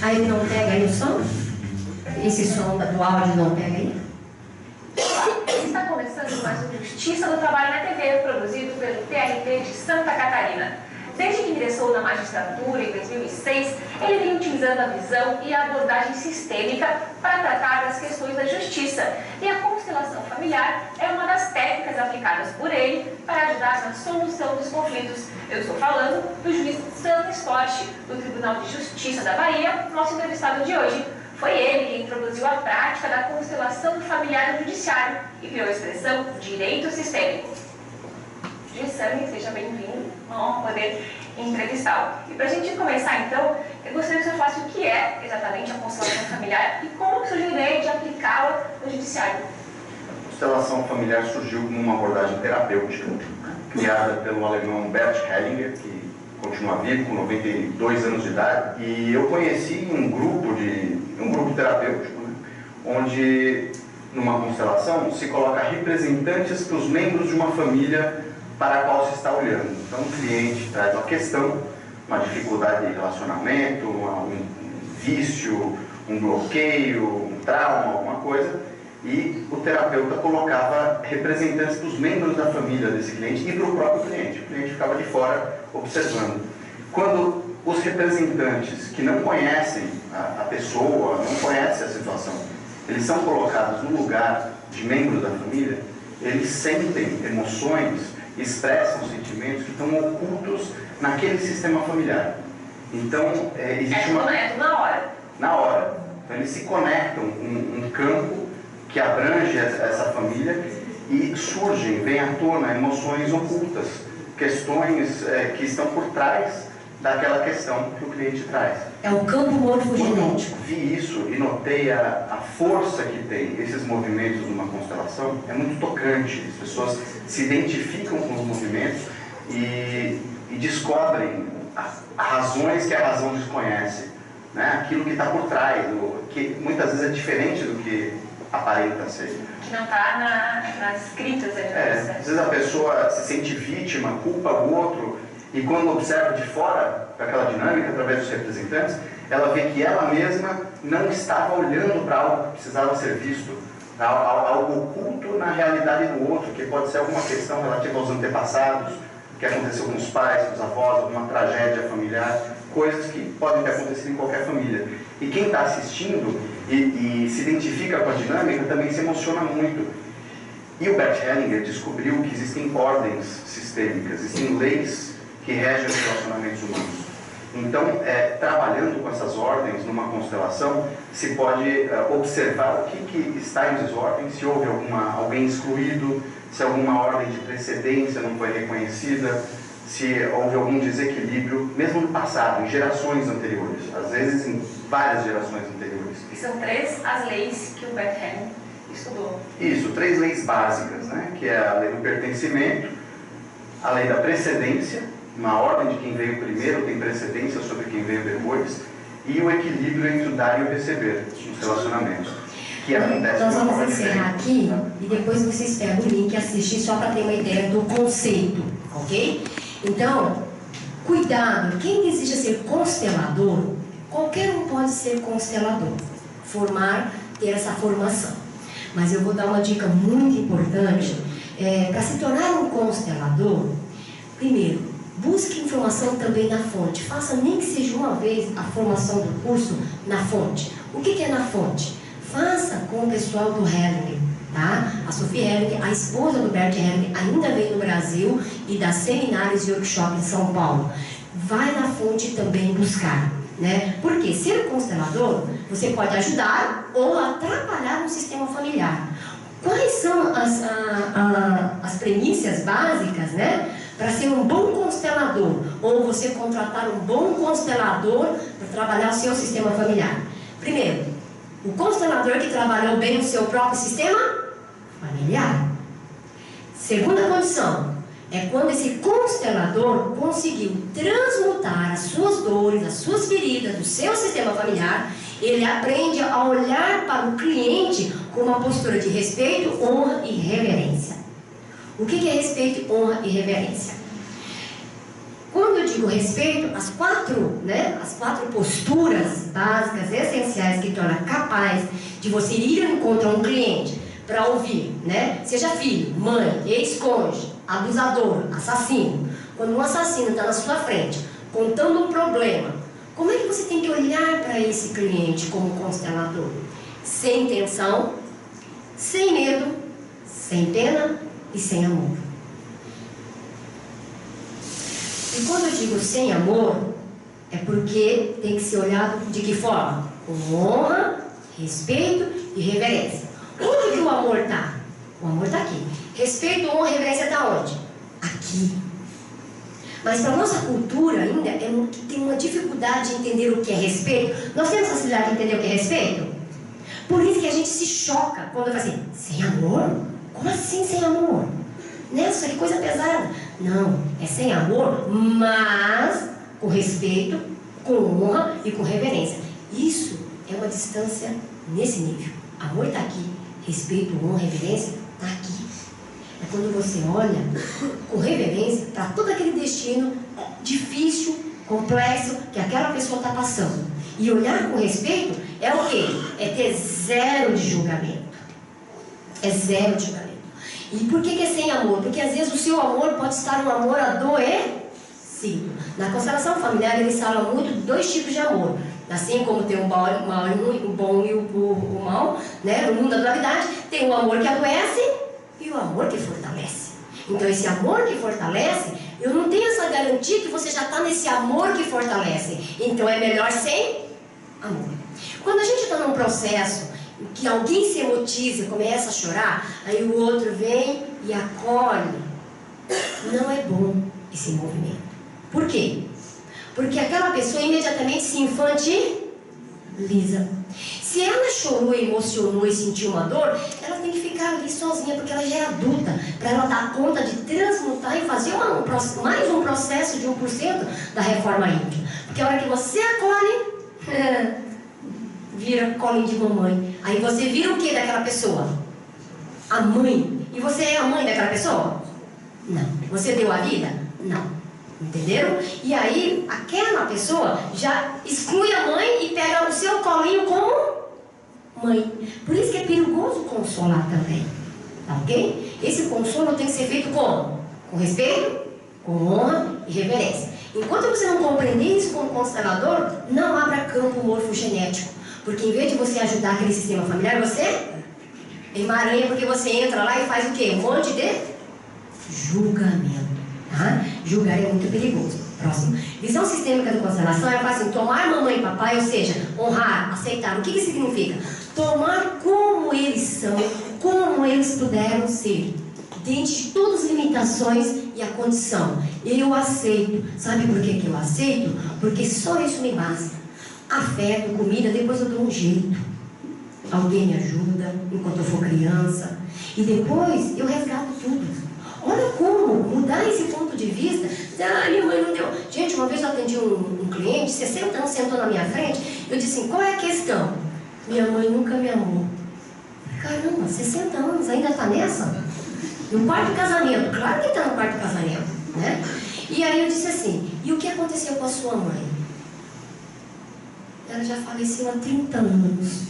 Aí não pega aí o som? Esse som do áudio não pega aí? Está começando mais um Justiça do Trabalho na TV, produzido pelo TRT de Santa Catarina. Desde que ingressou na magistratura em 2006, ele vem utilizando a visão e a abordagem sistêmica para tratar das questões da justiça. E a constelação familiar é uma das técnicas aplicadas por ele para ajudar na solução dos conflitos. Eu estou falando do juiz Sam Stork, do Tribunal de Justiça da Bahia, nosso entrevistado de hoje. Foi ele que introduziu a prática da constelação familiar no judiciário e criou a expressão direito sistêmico. Juiz Sam, seja bem-vindo, uma honra poder entrevistá-lo. E para a gente começar então, eu gostaria que você falasse o que é exatamente a constelação familiar e como surgiu a ideia de aplicá-la no judiciário. A constelação familiar surgiu como uma abordagem terapêutica, criada pelo alemão Bert Hellinger, que continua vivo, com 92 anos de idade, e eu conheci um grupo terapêutico, né, onde, numa constelação, se coloca representantes para os membros de uma família para a qual se está olhando. Então, o cliente traz uma questão, uma dificuldade de relacionamento, um vício, um bloqueio, um trauma, alguma coisa, e o terapeuta colocava representantes dos membros da família desse cliente e para o próprio cliente. O cliente ficava de fora observando. Quando os representantes que não conhecem a pessoa, não conhecem a situação, eles são colocados no lugar de membros da família, eles sentem emoções, expressam sentimentos que estão ocultos naquele sistema familiar. Então, existe uma... na hora. Na hora. Então, eles se conectam um campo que abrange essa família e surgem, vêm à tona emoções ocultas, questões que estão por trás daquela questão que o cliente traz. É o campo morfogenético. Quando vi isso e notei a força que tem esses movimentos numa constelação, é muito tocante. As pessoas se identificam com os movimentos e descobrem razões que a razão desconhece, né? Aquilo que está por trás, que muitas vezes é diferente do que aparenta ser. Que não está nas escritas ali. Às vezes a pessoa se sente vítima, culpa o outro, e quando observa de fora aquela dinâmica, através dos representantes, ela vê que ela mesma não estava olhando para algo que precisava ser visto, algo oculto na realidade do outro, que pode ser alguma questão relativa aos antepassados, que aconteceu com os pais, com os avós, alguma tragédia familiar, coisas que podem ter acontecido em qualquer família. E quem está assistindo e se identifica com a dinâmica também se emociona muito. E o Bert Hellinger descobriu que existem ordens sistêmicas, existem leis que regem os relacionamentos humanos. Então, trabalhando com essas ordens numa constelação, se pode observar o que está em desordem, se houve alguém excluído, se alguma ordem de precedência não foi reconhecida, se houve algum desequilíbrio, mesmo no passado, em gerações anteriores, às vezes em várias gerações anteriores. E são 3 as leis que o Bert Hellinger estudou. Isso, 3 leis básicas, né? Que é a lei do pertencimento, a lei da precedência, uma ordem de quem veio primeiro tem precedência sobre quem veio depois, e o equilíbrio entre o dar e o receber nos relacionamentos. Que acontece. Nós vamos encerrar aqui e depois vocês pegam o link e assistem só para ter uma ideia do conceito, ok? Então, cuidado, quem deseja ser constelador, qualquer um pode ser constelador, ter essa formação. Mas eu vou dar uma dica muito importante, para se tornar um constelador, primeiro, busque informação também na fonte, faça nem que seja uma vez a formação do curso na fonte. O que é na fonte? Faça com o pessoal do Hellinger, tá? A Sophie Hellinger, a esposa do Bert Hellinger, ainda vem no Brasil e dá seminários e workshops em São Paulo. Vai na fonte também buscar, né? Porque ser constelador, você pode ajudar ou atrapalhar no sistema familiar. Quais são as premissas básicas, né? Para ser um bom constelador, ou você contratar um bom constelador para trabalhar o seu sistema familiar. Primeiro, o constelador que trabalhou bem o seu próprio sistema familiar. Segunda condição, é quando esse constelador conseguiu transmutar as suas dores, as suas feridas do seu sistema familiar, ele aprende a olhar para o cliente com uma postura de respeito, honra e reverência. O que é respeito, honra e reverência? Quando eu digo respeito, as quatro posturas básicas, essenciais, que tornam capaz de você ir ao encontro a um cliente para ouvir, né? Seja filho, mãe, ex-cônjuge, abusador, assassino. Quando um assassino está na sua frente, contando um problema, como é que você tem que olhar para esse cliente como constelador? Sem tensão, sem medo, sem pena e sem amor. E quando eu digo sem amor, é porque tem que ser olhado de que forma? Com honra, respeito e reverência. Onde que o amor está? O amor está aqui. Respeito, honra e reverência está onde? Aqui. Mas para a nossa cultura ainda tem uma dificuldade de entender o que é respeito. Nós temos facilidade de entender o que é respeito? Por isso que a gente se choca quando eu falo assim, sem amor? Como assim sem amor? Nessa, que coisa pesada. Não, é sem amor, mas com respeito, com honra e com reverência. Isso é uma distância nesse nível. Amor está aqui, respeito, honra, reverência está aqui. É quando você olha com reverência para todo aquele destino difícil, complexo que aquela pessoa está passando. E olhar com respeito é o quê? É ter zero de julgamento. É zero de julgamento. E por que é sem amor? Porque às vezes o seu amor pode estar um amor adoecido. Na constelação familiar eles falam muito de 2 tipos de amor. Assim como tem o bom e o mal, né? No mundo da dualidade, tem o amor que adoece e o amor que fortalece. Então esse amor que fortalece, eu não tenho essa garantia que você já está nesse amor que fortalece. Então é melhor sem amor. Quando a gente está num processo que alguém se emotiza e começa a chorar, aí o outro vem e acolhe, não é bom esse movimento. Por quê? Porque aquela pessoa imediatamente se infantiliza. Se ela chorou, emocionou e sentiu uma dor, ela tem que ficar ali sozinha, porque ela já é adulta, para ela dar conta de transmutar e fazer mais um processo de 1% da reforma íntima. Porque a hora que você acolhe, vira colinho de mamãe. Aí você vira o que daquela pessoa? A mãe. E você é a mãe daquela pessoa? Não. Você deu a vida? Não. Entenderam? E aí, aquela pessoa já exclui a mãe e pega o seu colinho como mãe. Por isso que é perigoso consolar também. Tá ok? Esse consolo tem que ser feito como? Com respeito, com honra e reverência. Enquanto você não compreender isso como constelador, não abra campo morfogenético. Porque em vez de você ajudar aquele sistema familiar, você emaranha, porque você entra lá e faz o quê? Um monte de julgamento. Tá? Julgar é muito perigoso. Próximo. Visão sistêmica da constelação, ela fala assim: tomar mamãe e papai, ou seja, honrar, aceitar. O que que significa? Tomar como eles são, como eles puderam ser, dentro de todas as limitações e a condição. Eu aceito. Sabe por que que eu aceito? Porque só isso me basta. Afeto, comida, depois eu dou um jeito. Alguém me ajuda enquanto eu for criança. E depois eu resgato tudo. Olha como mudar esse ponto de vista. Ah, minha mãe não deu. Gente, uma vez eu atendi um cliente, 60 anos, sentou na minha frente. Eu disse assim: qual é a questão? Minha mãe nunca me amou. Caramba, 60 anos, ainda está nessa? No quarto casamento. Claro que está no quarto casamento, né? E aí eu disse assim: e o que aconteceu com a sua mãe? Ela já faleceu há 30 anos.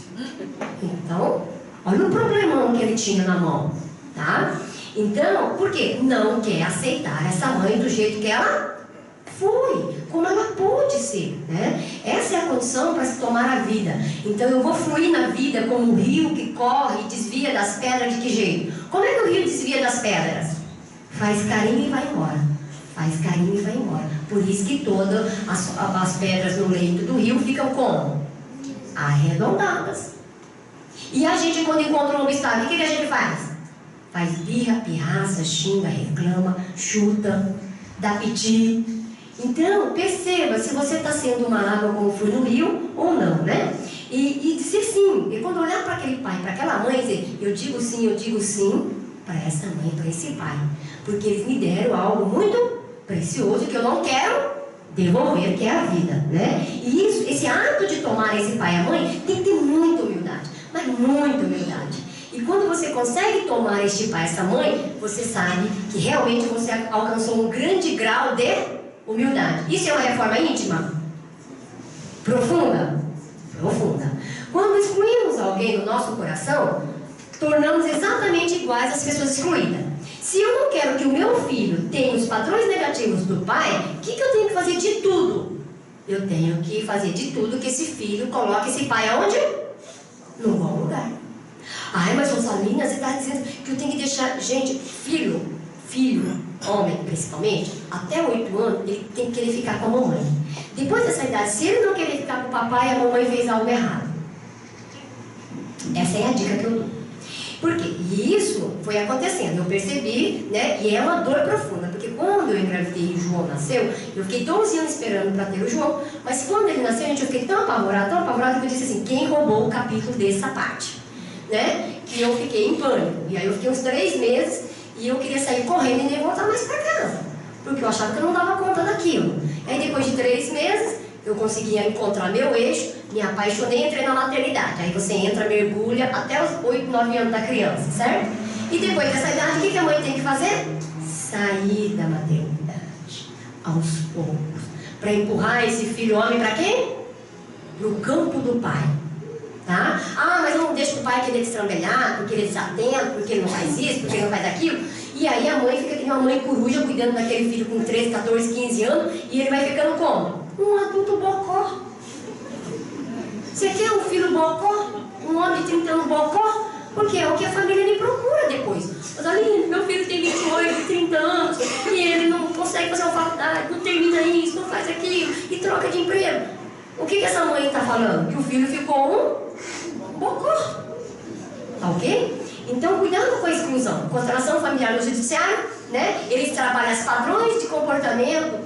Então, olha o problemão que ele tinha na mão, tá? Então, por quê? Não quer aceitar essa mãe do jeito que ela foi, como ela pôde ser, né? Essa é a condição para se tomar a vida. Então eu vou fluir na vida como um rio que corre e desvia das pedras. De que jeito? Como é que o rio desvia das pedras? Faz carinho e vai embora. Faz carinho e vai embora. Por isso que todas as pedras no leito do rio ficam como? Arredondadas. E a gente, quando encontra um obstáculo, o que a gente faz? Faz birra, pirraça, xinga, reclama, chuta, dá piti. Então, perceba se você está sendo uma água como foi no rio ou não, né? E dizer sim. E quando olhar para aquele pai, para aquela mãe, dizer: eu digo sim para essa mãe, para esse pai. Porque eles me deram algo muito precioso que eu não quero devolver, que é a vida, né? E isso, esse ato de tomar esse pai e a mãe tem que ter muita humildade, mas muita humildade. E quando você consegue tomar este pai, essa mãe, você sabe que realmente você alcançou um grande grau de humildade. Isso é uma reforma íntima? Profunda? Profunda. Quando excluímos alguém do nosso coração, tornamos exatamente iguais às pessoas excluídas. Se eu não quero que o meu filho tenha os padrões negativos do pai, o que eu tenho que fazer de tudo? Eu tenho que fazer de tudo que esse filho coloque esse pai aonde? No bom lugar. Ai, mas Rosalina, você está dizendo que eu tenho que deixar... Gente, filho, homem principalmente, até 8 anos, ele tem que querer ficar com a mamãe. Depois dessa idade, se ele não querer ficar com o papai, a mamãe fez algo errado. Essa é a dica que eu dou. Por quê? E isso foi acontecendo, eu percebi, né? E é uma dor profunda, porque quando eu engravidei e o João nasceu, eu fiquei 12 anos esperando para ter o João, mas quando ele nasceu, gente, eu fiquei tão apavorada que eu disse assim: quem roubou o capítulo dessa parte? Né? Que eu fiquei em pânico. E aí eu fiquei uns 3 meses e eu queria sair correndo e nem voltar mais para casa, porque eu achava que eu não dava conta daquilo. Aí depois de 3 meses eu conseguia encontrar meu eixo, me apaixonei e entrei na maternidade. Aí você entra, mergulha até os 8, 9 anos da criança, certo? E depois dessa idade, o que a mãe tem que fazer? Sair da maternidade aos poucos, para empurrar esse filho homem para quem? Para o campo do pai. Tá? Ah, mas eu não deixo o pai querer destrambelhar, porque ele é desatento, porque ele não faz isso, porque ele não faz aquilo. E aí a mãe fica que nem uma mãe coruja cuidando daquele filho com 13, 14, 15 anos, e ele vai ficando como? Um adulto bocó. Você quer um filho bocó? Um homem de 30 anos bocó? Porque é o que a família me procura depois. Mas ali, meu filho tem 28, 30 anos, e ele não consegue fazer uma faculdade, não termina isso, não faz aquilo, e troca de emprego. O que essa mãe está falando? Que o filho ficou um bocó. Tá ok? Então, cuidado com a exclusão. Constelação familiar no judiciário, né? Ele trabalha os padrões de comportamento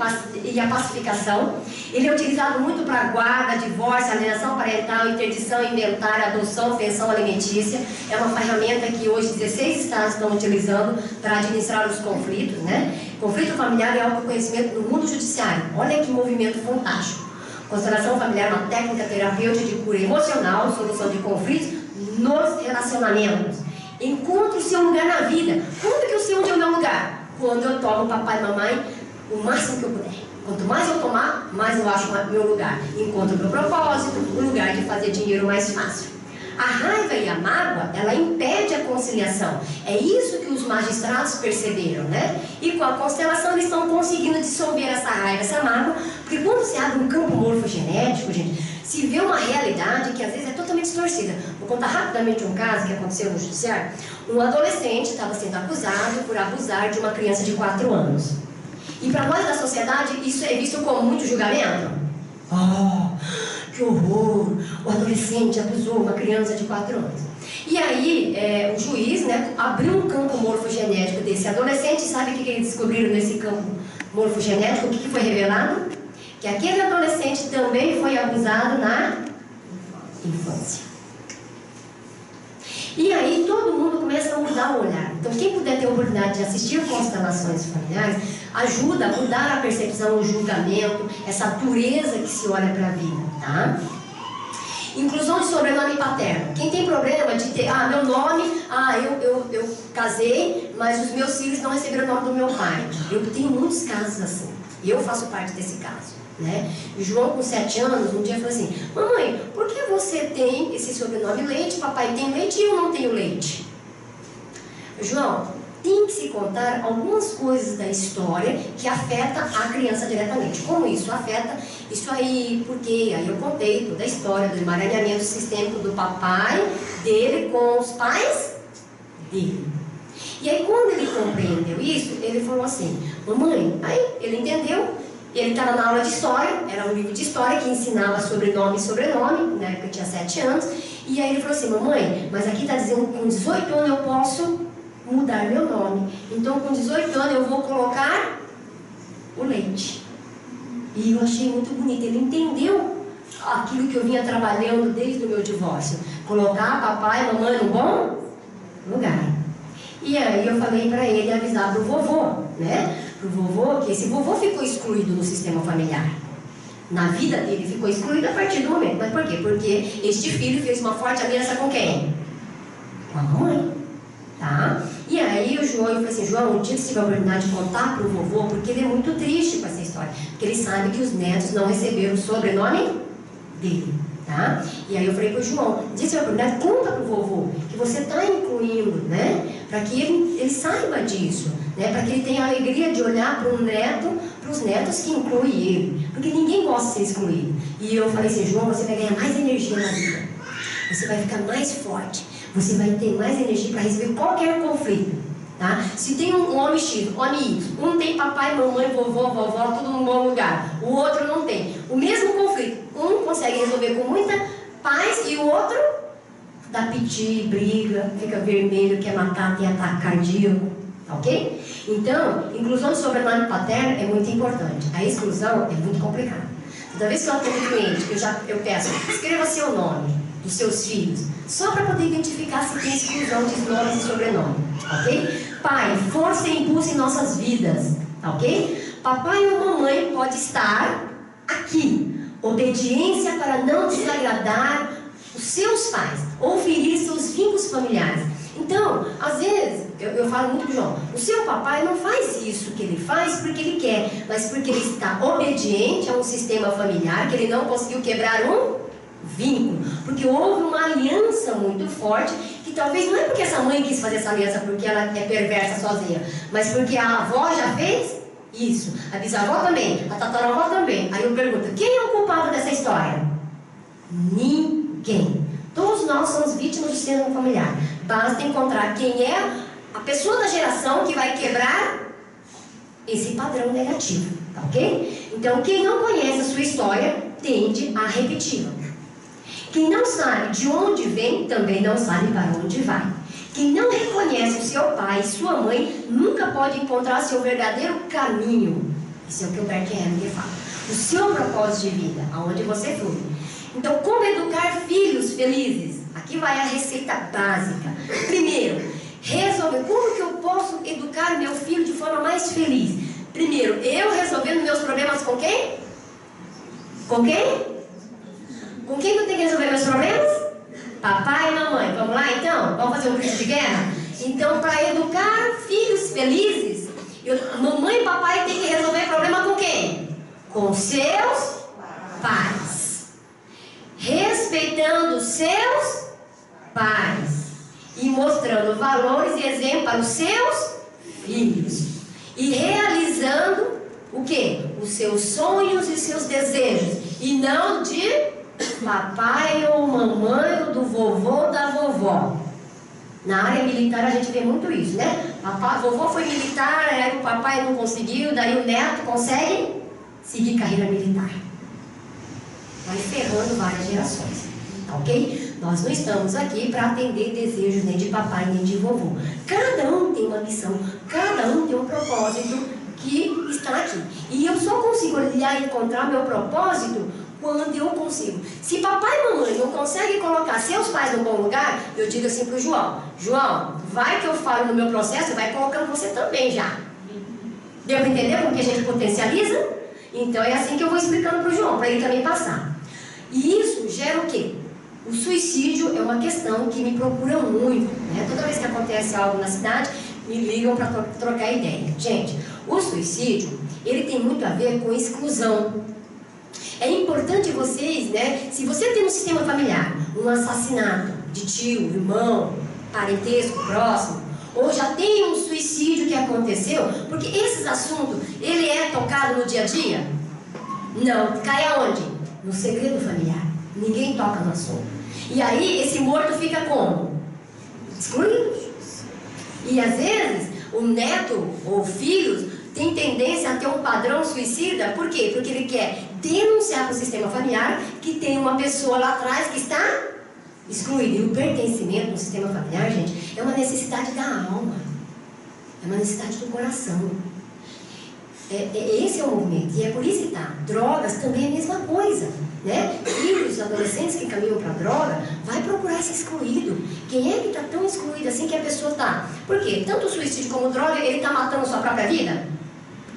e a pacificação. Ele é utilizado muito para guarda, divórcio, alienação parental, interdição inventária, adoção, pensão alimentícia. É uma ferramenta que hoje 16 estados estão utilizando para administrar os conflitos, né? Conflito familiar é autoconhecimento no mundo judiciário. Olha que movimento fantástico. Constelação familiar é uma técnica terapêutica de cura emocional, solução de conflitos nos relacionamentos. Encontre o seu lugar na vida. Quando que eu sei onde é o meu lugar? Quando eu tomo papai e mamãe o máximo que eu puder. Quanto mais eu tomar, mais eu acho o meu lugar. Encontro o meu propósito, o lugar de fazer dinheiro mais fácil. A raiva e a mágoa, ela impede a conciliação. É isso que os magistrados perceberam, né? E com a constelação eles estão conseguindo dissolver essa raiva, essa mágoa, porque quando se abre um campo morfogenético, gente, se vê uma realidade que às vezes é totalmente distorcida. Vou contar rapidamente um caso que aconteceu no judiciário. Um adolescente estava sendo acusado por abusar de uma criança de 4 anos. E para nós da sociedade, isso é visto como muito julgamento. Que horror! O adolescente abusou uma criança de 4 anos. E aí, o juiz, né, abriu um campo morfogenético desse adolescente. Sabe o que eles descobriram nesse campo morfogenético? O que foi revelado? Que aquele adolescente também foi abusado na infância. E aí todo mundo começa a mudar o olhar. Então quem puder ter a oportunidade de assistir constelações familiares, ajuda a mudar a percepção, o julgamento, essa dureza que se olha para a vida, tá? Inclusão de sobrenome paterno. Quem tem problema de ter, meu nome, eu casei, mas os meus filhos não receberam o nome do meu pai. Eu tenho muitos casos assim. Eu faço parte desse caso, né? E João, com 7 anos, um dia falou assim: mamãe, por que você tem esse sobrenome Leite, papai tem leite e eu não tenho leite? João, tem que se contar algumas coisas da história que afeta a criança diretamente. Como isso afeta? Isso aí, porque aí eu contei toda a história do emaranhamento sistêmico do papai dele com os pais dele. E aí quando ele compreendeu isso, ele falou assim: mamãe, aí ele entendeu. Ele estava na aula de história, era um livro de história que ensinava sobrenome e sobrenome, né, porque eu tinha 7 anos. E aí ele falou assim: mamãe, mas aqui está dizendo que com 18 anos eu posso mudar meu nome. Então com 18 anos eu vou colocar o Leite. E eu achei muito bonito, ele entendeu aquilo que eu vinha trabalhando desde o meu divórcio. Colocar papai e mamãe no bom lugar. E aí eu falei para ele avisar pro vovô, né? Pro vovô, que esse vovô ficou excluído no sistema familiar. Na vida dele ficou excluído a partir do momento. Mas por quê? Porque este filho fez uma forte aliança com quem? Com a mãe. Tá? E aí o João, eu falei assim: João, um dia que você tiver a oportunidade de contar pro vovô, porque ele é muito triste com essa história. Porque ele sabe que os netos não receberam o sobrenome dele. Tá? E aí eu falei pro João: um dia que você tiver a oportunidade, conta pro vovô que você está incluindo, né? Para que ele saiba disso, né? Para que ele tenha a alegria de olhar para os netos que incluem ele, porque ninguém gosta de ser excluído. E eu falei assim: João, você vai ganhar mais energia na vida, você vai ficar mais forte, você vai ter mais energia para receber qualquer conflito, tá? Se tem um homem X, homem Y, um tem papai, mamãe, vovô, vovó, tudo no bom lugar, o outro não tem, o mesmo conflito, um consegue resolver com muita paz e o outro dá piti, briga, fica vermelho, quer matar, tem ataque cardíaco, ok? Então, inclusão de sobrenome paterno é muito importante. A exclusão é muito complicada. Toda vez que eu atendo cliente, eu peço: escreva seu nome dos seus filhos, só para poder identificar se tem exclusão de nomes e sobrenome, ok? Pai, força e impulso em nossas vidas, ok? Papai ou mamãe pode estar aqui. Obediência para não desagradar os seus pais ou ferir seus vínculos familiares. Então, às vezes, eu falo muito pro João: o seu papai não faz isso que ele faz porque ele quer, mas porque ele está obediente a um sistema familiar que ele não conseguiu quebrar um vínculo, porque houve uma aliança muito forte, que talvez não é porque essa mãe quis fazer essa aliança porque ela é perversa sozinha, mas porque a avó já fez isso, a bisavó também, a tataravó também. Aí eu pergunto: quem é o culpado dessa história? Ninguém. Todos nós somos vítimas do sistema familiar. Basta encontrar quem é a pessoa da geração que vai quebrar esse padrão negativo, tá ok? Então, quem não conhece a sua história tende a repeti-la. Quem não sabe de onde vem também não sabe para onde vai. Quem não reconhece o seu pai e sua mãe nunca pode encontrar seu verdadeiro caminho. Isso é o que o Bert Hellinger fala. O seu propósito de vida, aonde você foi. Então, como educar filhos felizes? Aqui vai a receita básica. Primeiro, resolver. Como que eu posso educar meu filho de forma mais feliz? Primeiro, eu resolvendo meus problemas com quem? Com quem? Com quem eu tenho que resolver meus problemas? Papai e mamãe. Vamos lá então? Vamos fazer um grito de guerra? Então, para educar filhos felizes, mamãe e papai têm que resolver problema com quem? Com seus pais. Respeitando seus pais. E mostrando valores e exemplos para os seus filhos. E realizando o quê? Os seus sonhos e seus desejos. E não de papai ou mamãe ou do vovô ou da vovó. Na área militar a gente vê muito isso, né? Vovô foi militar, aí o papai não conseguiu, daí o neto consegue seguir carreira militar. Vai ferrando várias gerações, tá ok? Nós não estamos aqui para atender desejos nem de papai nem de vovô. Cada um tem uma missão, cada um tem um propósito que está aqui. E eu só consigo olhar e encontrar meu propósito quando eu consigo. Se papai e mamãe não conseguem colocar seus pais no bom lugar, eu digo assim para o João: João, vai que eu falo no meu processo, vai colocando você também já. Deu para entender como que a gente potencializa? Então é assim que eu vou explicando para o João, para ele também passar. E isso gera o quê? O suicídio é uma questão que me procura muito, né? Toda vez que acontece algo na cidade, me ligam para trocar ideia. Gente, o suicídio, ele tem muito a ver com exclusão. É importante vocês, né? Se você tem um sistema familiar, um assassinato de tio, irmão, parentesco próximo, ou já tem um suicídio que aconteceu, porque esses assuntos, ele é tocado no dia a dia? Não, cai aonde? No segredo familiar. Ninguém toca no assunto. E aí esse morto fica como? Excluído. E às vezes o neto ou filhos tem tendência a ter um padrão suicida. Por quê? Porque ele quer denunciar para o sistema familiar que tem uma pessoa lá atrás que está excluída. E o pertencimento no sistema familiar, gente, é uma necessidade da alma. É uma necessidade do coração. Esse é o movimento. E é por isso que tá. Drogas também é a mesma coisa, né? Filhos, adolescentes que caminham para a droga, vai procurar ser excluído. Quem é que está tão excluído assim que a pessoa está? Por quê? Tanto o suicídio como droga, ele está matando sua própria vida?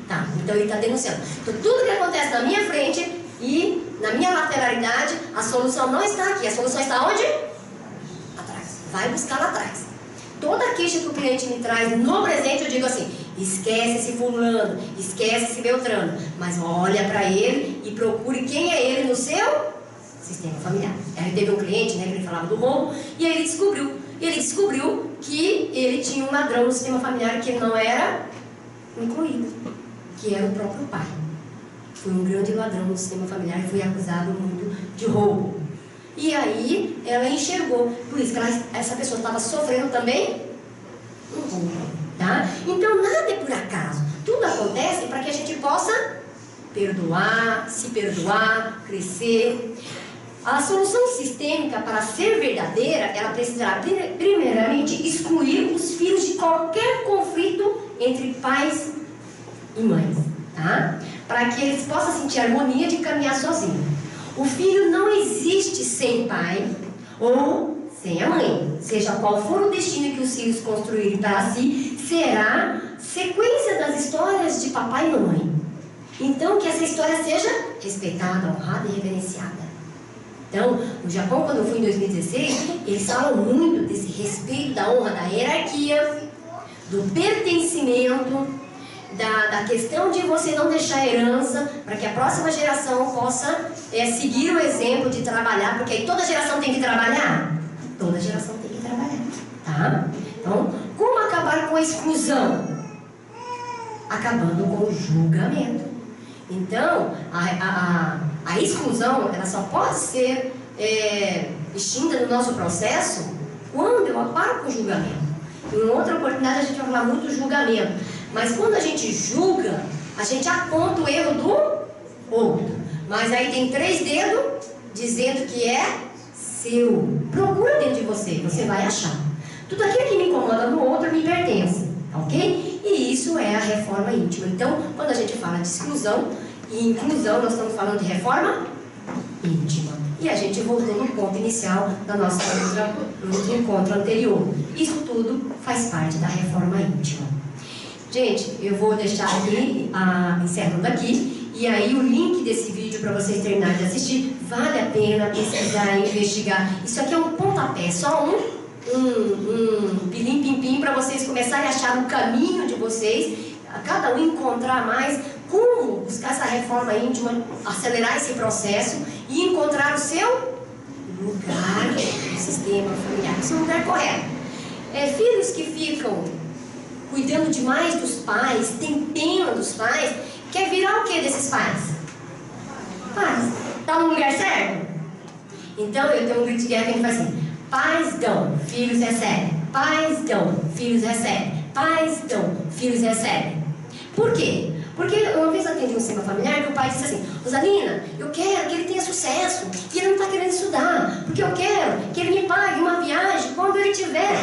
Tá, então ele está denunciando. Então tudo que acontece na minha frente e na minha lateralidade, a solução não está aqui. A solução está onde? Atrás. Vai buscar lá atrás. Toda queixa que o cliente me traz no presente, eu digo assim: esquece esse fulano, esquece esse beltrano, mas olha para ele e procure quem é ele no seu sistema familiar. Aí teve um cliente, né, que ele falava do roubo, e aí ele descobriu que ele tinha um ladrão no sistema familiar que não era incluído, que era o próprio pai. Foi um grande ladrão no sistema familiar e foi acusado muito de roubo. E aí ela enxergou, por isso que essa pessoa estava sofrendo também um roubo, tá? Então nada é por acaso, tudo acontece para que a gente possa perdoar, se perdoar, crescer. A solução sistêmica, para ser verdadeira, ela precisará primeiramente excluir os filhos de qualquer conflito entre pais e mães, tá? Para que eles possam sentir a harmonia de caminhar sozinhos. O filho não existe sem pai ou sem a mãe. Seja qual for o destino que os filhos construírem para si, será sequência das histórias de papai e mamãe. Então, que essa história seja respeitada, honrada e reverenciada. Então, no Japão, quando eu fui em 2016, eles falam muito desse respeito, da honra, da hierarquia, do pertencimento, da questão de você não deixar herança, para que a próxima geração possa seguir o exemplo de trabalhar, porque aí toda geração tem que trabalhar. Toda geração tem que trabalhar, tá? Então, como acabar com a exclusão? Acabando com o julgamento. Então, a exclusão, ela só pode ser extinta no nosso processo quando eu paro com o julgamento. Em outra oportunidade a gente vai falar muito do julgamento. Mas quando a gente julga, a gente aponta o erro do outro. Mas aí tem 3 dedos dizendo que é seu. Procura dentro de você, você vai achar. Tudo aquilo que me incomoda no outro me pertence, ok? E isso é a reforma íntima. Então, quando a gente fala de exclusão e inclusão, nós estamos falando de reforma íntima. E a gente voltou no ponto inicial da nossa do encontro anterior. Isso tudo faz parte da reforma íntima. Gente, eu vou deixar aqui, encerrando aqui, e aí o link desse vídeo para vocês terminarem de assistir. Vale a pena pesquisar e investigar. Isso aqui é um pontapé, só um pilim-pim-pim para vocês começarem a achar o caminho de vocês, a cada um encontrar mais como buscar essa reforma íntima, acelerar esse processo e encontrar o seu lugar no sistema familiar, o seu lugar correto. Filhos que ficam cuidando demais dos pais, tem pena dos pais, quer virar o que desses pais? Pais. Tá no lugar certo? Então eu tenho um grito de guerra que a gente faz assim: pais dão, filhos recebem. Pais dão, filhos recebem. Pais dão, filhos recebem. Por quê? Porque uma vez eu atendi um sistema familiar que o pai disse assim: Rosalina, eu quero que ele tenha sucesso e ele não está querendo estudar, porque eu quero que ele me pague uma viagem quando ele tiver.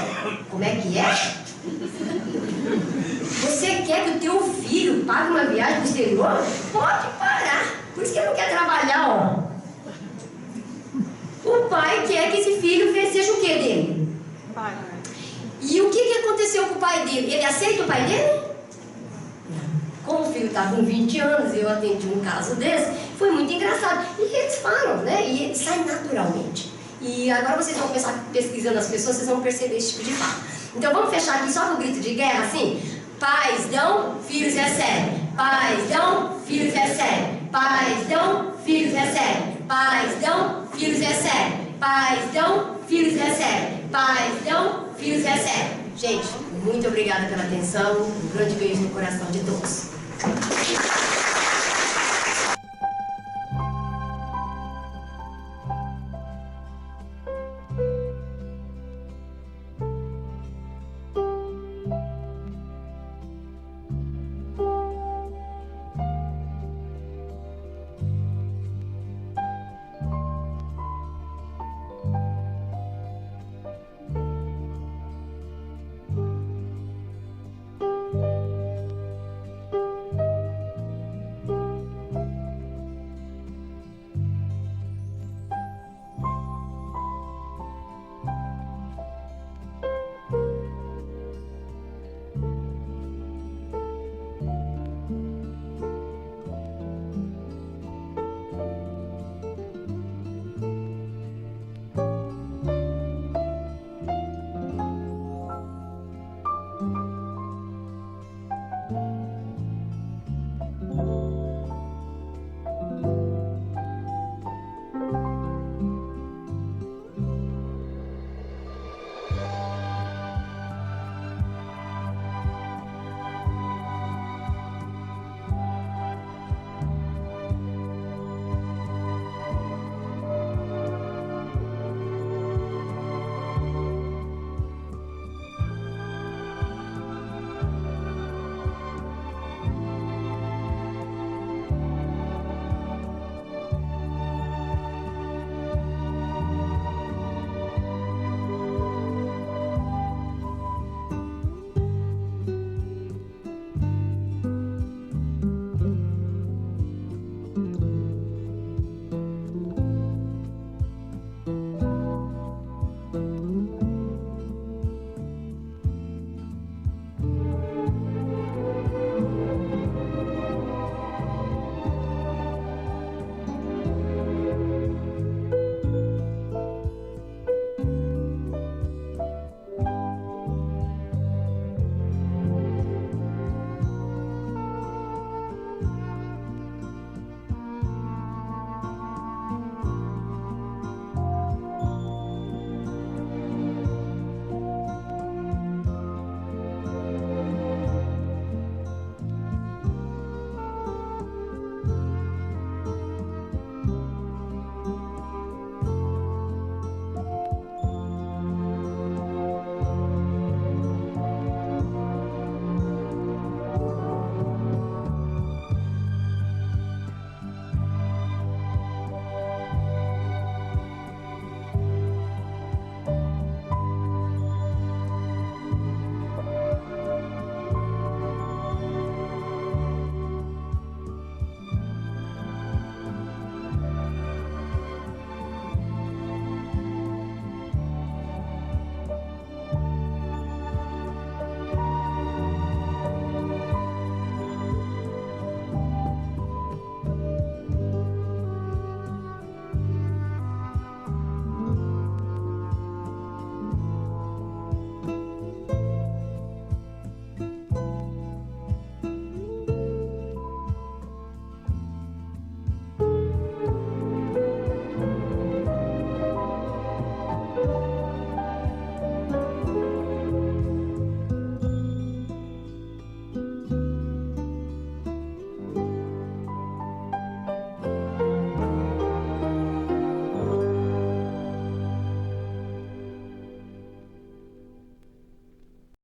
Como é que é? Você quer que o teu filho pague uma viagem para o exterior? Pode parar. Por isso que ele não quer trabalhar, ó. O pai quer que esse filho seja o que dele? Pai. E o que aconteceu com o pai dele? Ele aceita o pai dele? Como o filho está com 20 anos, eu atendi um caso desse, foi muito engraçado. E eles falam, né? E eles saem naturalmente. E agora vocês vão começar pesquisando as pessoas, vocês vão perceber esse tipo de fala. Então vamos fechar aqui só com o grito de guerra, assim? Pais dão, filhos recebem. Pais dão, filhos recebem. Pais dão, filhos recebem. Pais dão, filhos recebem. Pais dão, filhos recebem. Pais dão, filhos recebem. Gente, muito obrigada pela atenção. Um grande beijo no coração de todos.